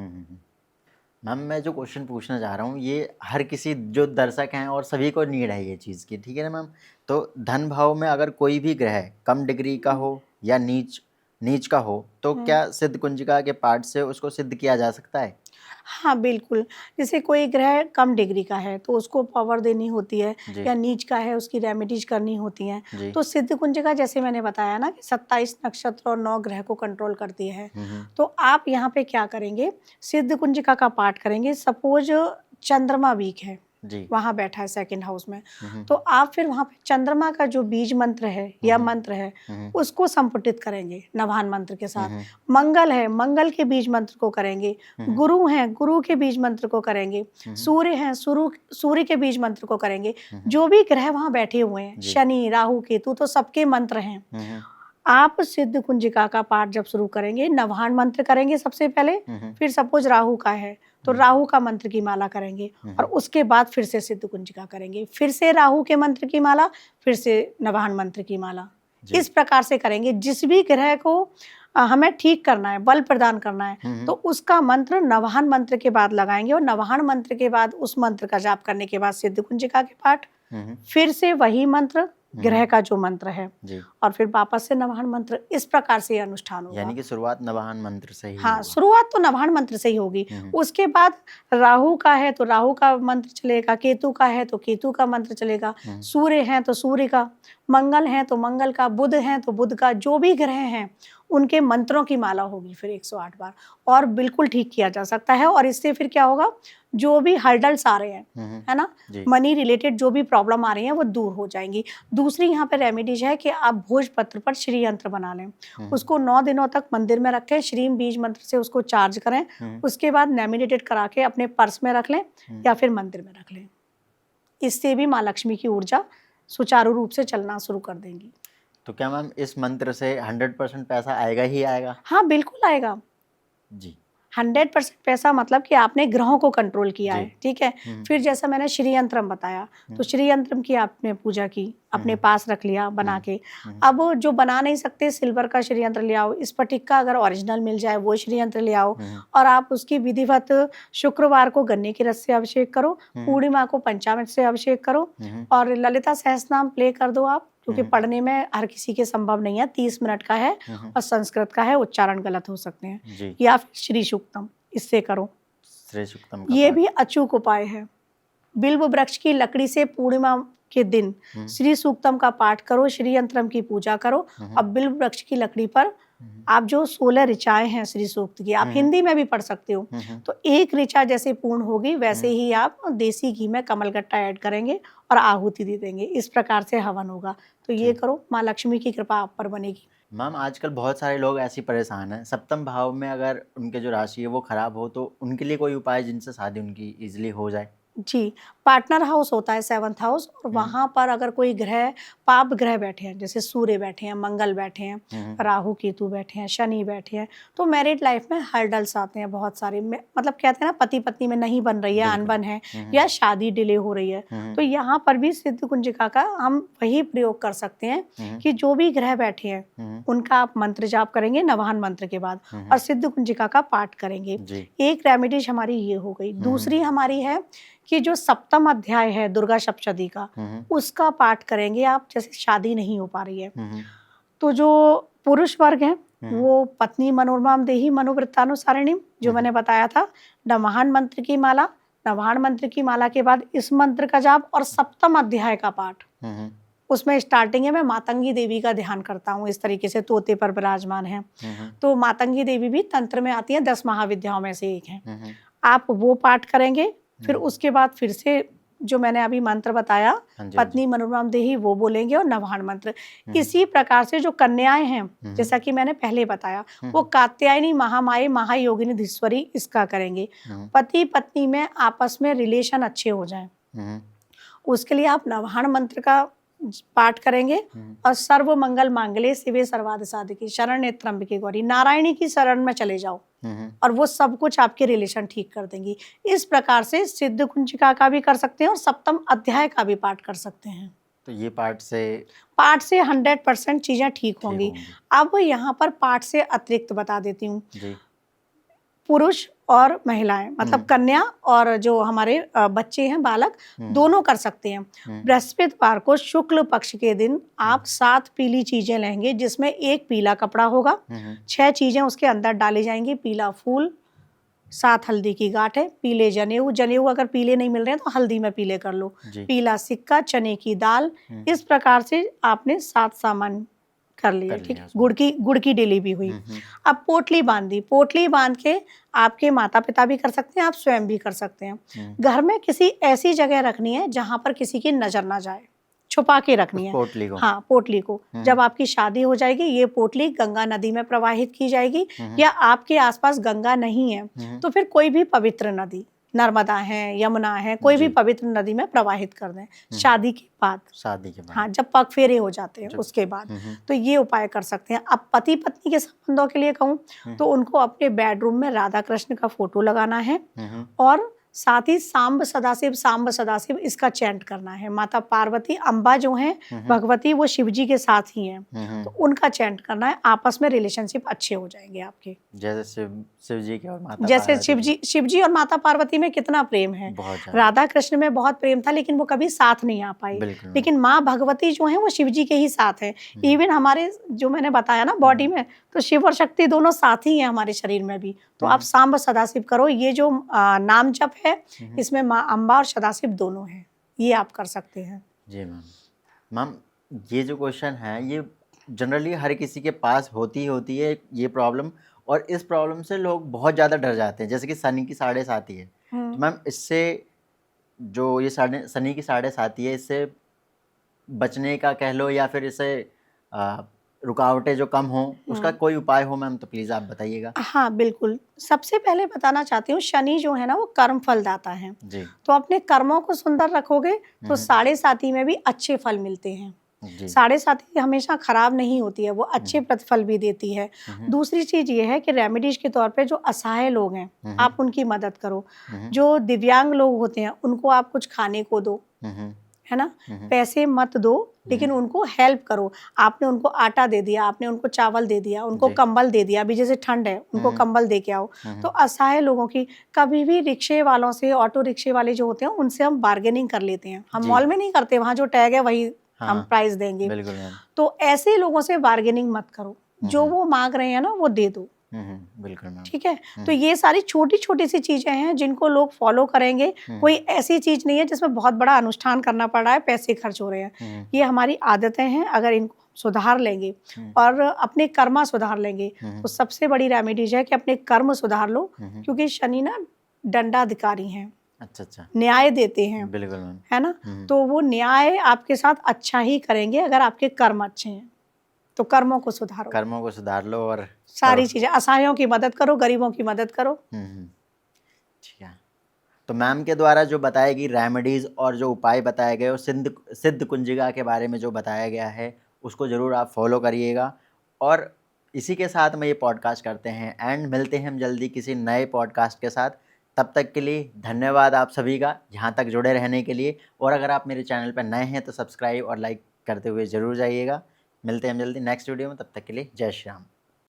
मैम, मैं जो क्वेश्चन पूछना चाह रहा हूँ, ये हर किसी जो दर्शक हैं और सभी को नीड है ये चीज़ की, ठीक है ना मैम। तो धन भाव में अगर कोई भी ग्रह कम डिग्री का हो या नीच का हो, तो क्या सिद्ध कुंजिका के पाठ से उसको सिद्ध किया जा सकता है? हाँ बिल्कुल। जैसे कोई ग्रह कम डिग्री का है तो उसको पावर देनी होती है, या नीच का है उसकी रेमेडीज करनी होती हैं। तो सिद्ध कुंजिका, जैसे मैंने बताया ना कि 27 नक्षत्र और 9 ग्रह को कंट्रोल करती है। तो आप यहाँ पे क्या करेंगे, सिद्ध कुंजिका का पाठ करेंगे। सपोज चंद्रमा वीक है, वहां बैठा है सेकंड हाउस में, तो आप फिर वहां पे चंद्रमा का जो बीज मंत्र है या मंत्र है उसको संपुटित करेंगे नवाहन मंत्र के साथ। मंगल है, मंगल के बीज मंत्र को करेंगे। गुरु हैं, गुरु के बीज मंत्र को करेंगे। सूर्य हैं, सूर्य के बीज मंत्र को करेंगे। जो भी ग्रह वहां बैठे हुए हैं, शनि, राहु, केतु, तो सबके मंत्र हैं। आप सिद्ध कुंजिका का पाठ जब शुरू करेंगे, नवाहन मंत्र करेंगे सबसे पहले, फिर सपोज राहु का है तो राहु का मंत्र की माला करेंगे, और उसके बाद फिर से सिद्ध कुंजिका करेंगे, फिर से राहु के मंत्र की माला, फिर से नवाहन मंत्र की माला। इस प्रकार से करेंगे। जिस भी ग्रह को हमें ठीक करना है, बल प्रदान करना है, तो उसका मंत्र नवाहन मंत्र के बाद लगाएंगे, और नवाहन मंत्र के बाद उस मंत्र का जाप करने के बाद सिद्ध कुंजिका के पाठ, फिर से वही मंत्र ग्रह का जो मंत्र है, जी। और फिर वापस से नवाहन मंत्र। इस प्रकार से ये अनुष्ठान होगा। यानी कि शुरुआत नवाहन मंत्र से ही हाँ, होगा। शुरुआत तो नवाहन मंत्र से ही होगी। उसके बाद राहु का है तो राहु का मंत्र चलेगा, केतु का है तो केतु का मंत्र चलेगा, सूर्य है तो सूर्य का, मंगल है तो मंगल का, बुध है तो बुध का, जो भी ग्रह हैं उनके मंत्रों की माला होगी फिर 108 बार, और बिल्कुल ठीक किया जा सकता है। और इससे फिर क्या होगा, जो भी हर्डल्स आ रहे हैं, है ना, मनी रिलेटेड जो भी प्रॉब्लम आ रही है वो दूर हो जाएंगी। दूसरी यहाँ पे रेमेडीज है कि आप भोजपत्र पर श्री यंत्र बना लें, उसको 9 दिनों तक मंदिर में रखें, श्रीम बीज मंत्र से उसको चार्ज करें, उसके बाद लैमिनेटेड करा के अपने पर्स में रख लें या फिर मंदिर में रख लें। इससे भी माँ लक्ष्मी की ऊर्जा सुचारू रूप से चलना शुरू कर देंगी। तो क्या मैम इस मंत्र से 100% पैसा आएगा ही आएगा? हाँ, बिल्कुल आएगा जी। 100% पैसा, मतलब कि आपने ग्रहों को कंट्रोल किया है, ठीक है। फिर जैसा मैंने श्री यंत्रम बताया, तो श्री यंत्रम की आपने पूजा की, अपने पास रख लिया बना के। अब जो बना नहीं सकते, सिल्वर का श्री यंत्र ले आओ, स्फटिक का अगर ओरिजिनल मिल जाए वो श्री यंत्र ले आओ, और आप उसकी विधिवत शुक्रवार को गन्ने की रस से अभिषेक करो, पूर्णिमा को पंचामृत से अभिषेक करो, और ललिता सहस्रनाम प्ले कर दो आप, क्योंकि पढ़ने में हर किसी के संभव नहीं है, 30 मिनट का है और संस्कृत का है, उच्चारण गलत हो सकते हैं। या फिर श्री सूक्तम, इससे करो, श्री सूक्तम ये भी अचूक उपाय है। बिल्व वृक्ष की लकड़ी से पूर्णिमा के दिन श्री सूक्तम का पाठ करो, श्री यंत्रम की पूजा करो। अब बिल्व वृक्ष की लकड़ी पर आप जो 16 ऋचाएं हैं श्री सूक्त की, आप हिंदी में भी पढ़ सकते हो, तो एक ऋचा जैसे पूर्ण होगी वैसे ही आप देसी घी में कमलगट्टा ऐड करेंगे और आहुति दे देंगे। इस प्रकार से हवन होगा। तो ये करो, माँ लक्ष्मी की कृपा आप पर बनेगी। मैम आजकल बहुत सारे लोग ऐसे परेशान हैं, सप्तम भाव में अगर उनके जो राशि है वो खराब हो, तो उनके लिए कोई उपाय जिनसे शादी उनकी इजीली हो जाए? जी, पार्टनर हाउस होता है 7th हाउस, और वहाँ पर अगर कोई ग्रह, पाप ग्रह बैठे हैं, जैसे सूर्य बैठे हैं, मंगल बैठे हैं, राहु केतु बैठे हैं, शनि बैठे हैं, तो मैरिड लाइफ में हर्डल्स आते हैं बहुत सारे। मतलब कहते हैं ना, पति पत्नी में नहीं बन रही है, अनबन है, या शादी डिले हो रही है, तो यहाँ पर भी सिद्ध कुंजिका का हम वही प्रयोग कर सकते हैं कि जो भी ग्रह बैठे हैं उनका आप मंत्र जाप करेंगे नवाहन मंत्र के बाद, और सिद्ध कुंजिका का पाठ करेंगे। एक रेमेडीज हमारी ये हो गई। दूसरी हमारी है कि जो सप्तम अध्याय है दुर्गा सप्तशती का, उसका पाठ करेंगे आप, जैसे शादी नहीं हो पा रही है, तो जो पुरुष वर्ग है वो पत्नी मनोरमाम देही मनोवृत्तानुसारिणी, जो मैंने बताया था, नवाहन मंत्र की माला, नवाहन मंत्र की माला के बाद इस मंत्र का जाप और सप्तम अध्याय का पाठ। उसमें स्टार्टिंग है, मैं मातंगी देवी का ध्यान करता हूँ, इस तरीके से तोते पर विराजमान है, तो मातंगी देवी भी तंत्र में आती है, 10 महाविद्याओं में से एक है। आप वो पाठ करेंगे। फिर उसके बाद फिर से जो मैंने अभी मंत्र बताया, पत्नी मनोरमाम देही, वो बोलेंगे, और नवाहन मंत्र। इसी प्रकार से जो कन्याएं हैं, जैसा कि मैंने पहले बताया, वो कात्यायनी महामाये महायोगिनी धीश्वरी, इसका करेंगे। पति पत्नी में आपस में रिलेशन अच्छे हो जाएं, उसके लिए आप नवाहन मंत्र का पाठ करेंगे, और सर्व मंगल मांगल्ये शिवे सर्वार्थ साधिके शरण्ये त्र्यंबके गौरी, नारायणी की शरण में चले जाओ, और वो सब कुछ आपके रिलेशन ठीक कर देंगी। इस प्रकार से सिद्ध कुंजिका का भी कर सकते हैं और सप्तम अध्याय का भी पाठ कर सकते हैं। तो ये पाठ से 100% चीजें ठीक होंगी। अब यहाँ पर पाठ से अतिरिक्त बता देती हूँ, पुरुष और महिलाएं, मतलब कन्या और जो हमारे बच्चे हैं, बालक, दोनों कर सकते हैं। बृहस्पतिवार को शुक्ल पक्ष के दिन आप 7 पीली चीजें लेंगे, जिसमें एक पीला कपड़ा होगा, 6 चीजें उसके अंदर डाली जाएंगी, पीला फूल, 7 हल्दी की गांठें, पीले जनेऊ, जनेऊ अगर पीले नहीं मिल रहे हैं तो हल्दी में पीले कर लो, पीला सिक्का, चने की दाल। इस प्रकार से आपने 7 सामान कर लिए, ठीक है। गुड़ की डेली भी हुई। अब पोटली बांधी, पोटली बांध के आपके माता पिता भी कर सकते हैं, आप स्वयं भी कर सकते हैं। घर में किसी ऐसी जगह रखनी है जहां पर किसी की नजर ना जाए, छुपा के रखनी है पोटली को। हाँ, पोटली को। जब आपकी शादी हो जाएगी, ये पोटली गंगा नदी में प्रवाहित की जाएगी, या आपके आसपास गंगा नहीं है तो फिर कोई भी पवित्र नदी, नर्मदा है, यमुना है, कोई भी पवित्र नदी में प्रवाहित कर दें शादी के बाद। हाँ, जब पग फेरे हो जाते हैं उसके बाद, तो ये उपाय कर सकते हैं। अब पति पत्नी के संबंधों के लिए कहूँ तो उनको अपने बेडरूम में राधा कृष्ण का फोटो लगाना है, और साथ ही सांब सदाशिव इसका चैंट करना है। माता पार्वती अम्बा जो हैं भगवती वो शिव जी के साथ ही हैं, तो उनका चैंट करना है। आपस में रिलेशनशिप अच्छे हो जाएंगे आपके। जैसे शिव जी के और माता जैसे पार्वती शिव जी और माता पार्वती में कितना प्रेम है, बहुत ज्यादा। राधा कृष्ण में बहुत प्रेम था लेकिन वो कभी साथ नहीं आ पाई। बिल्कुल। लेकिन माँ भगवती जो है वो शिव जी के ही साथ है। इवन हमारे जो मैंने बताया ना बॉडी में, तो शिव और शक्ति दोनों साथ ही हैं हमारे शरीर में भी। तो आप सांब सदाशिव करो, ये जो नाम जप है इसमें माँ अम्बा और सदाशिव दोनों हैं, ये आप कर सकते हैं। जी मैम। मैम ये जो क्वेश्चन है ये जनरली हर किसी के पास होती है ये प्रॉब्लम, और इस प्रॉब्लम से लोग बहुत ज़्यादा डर जाते हैं, जैसे कि शनि की साढ़े साती है। तो मैम इससे जो ये शनि की साढ़े साती है, इससे बचने का कह लो या फिर इससे रुकावटें जो कम हो उसका कोई उपाय हो मैम तो प्लीज़ आप बताइएगा। हाँ बिल्कुल, सबसे पहले बताना चाहती हूँ शनि जो है ना वो कर्म फल दाता है। जी। तो अपने कर्मों को सुंदर रखोगे तो साढ़े साती में भी अच्छे फल मिलते हैं। साढ़े साती हमेशा खराब नहीं होती है, वो अच्छे प्रतिफल भी देती है। दूसरी चीज ये है कि रेमेडीज के तौर पे जो असहाय लोग हैं आप उनकी मदद करो। जो दिव्यांग लोग होते हैं उनको आप कुछ खाने को दो, है ना, पैसे मत दो लेकिन उनको हेल्प करो। आपने उनको आटा दे दिया, आपने उनको चावल दे दिया, उनको कंबल दे दिया, अभी जैसे ठंड है उनको कंबल दे के आओ। तो असहाय लोगों की कभी भी रिक्शे वालों से, ऑटो रिक्शे वाले जो होते हैं उनसे हम बार्गेनिंग कर लेते हैं। हम मॉल में नहीं करते, वहाँ जो टैग है वही हम प्राइस देंगे। बिल्कुल। तो ऐसे लोगों से बार्गेनिंग मत करो, जो वो मांग रहे हैं ना वो दे दो। बिल्कुल मैम। ठीक है, तो ये सारी छोटी छोटी सी चीजें हैं जिनको लोग फॉलो करेंगे। कोई ऐसी चीज नहीं है जिसमें बहुत बड़ा अनुष्ठान करना पड़ रहा है, पैसे खर्च हो रहे हैं। ये हमारी आदतें हैं, अगर इनको सुधार लेंगे और अपने कर्मा सुधार लेंगे तो सबसे बड़ी रेमेडीज है कि अपने कर्म सुधार लो। क्योंकि शनि ना दंडाधिकारी हैं, अच्छा, न्याय देते हैं। बिल्कुल मैम। है ना, तो वो न्याय आपके साथ अच्छा ही करेंगे अगर आपके कर्म अच्छे हैं। तो कर्मों को सुधार लो और सारी चीजें, असहायों की मदद करो, गरीबों की मदद करो। ठीक है। तो मैम के द्वारा जो बताई गई रेमेडीज और जो उपाय बताए गए और सिद्ध कुंजिका के बारे में जो बताया गया है उसको ज़रूर आप फॉलो करिएगा। और इसी के साथ में ये पॉडकास्ट करते हैं एंड मिलते हैं हम जल्दी किसी नए पॉडकास्ट के साथ। तब तक के लिए धन्यवाद आप सभी का यहाँ तक जुड़े रहने के लिए। और अगर आप मेरे चैनल पर नए हैं तो सब्सक्राइब और लाइक करते हुए ज़रूर जाइएगा। मिलते हैं हम जल्दी नेक्स्ट वीडियो में, तब तक के लिए जय श्री राम।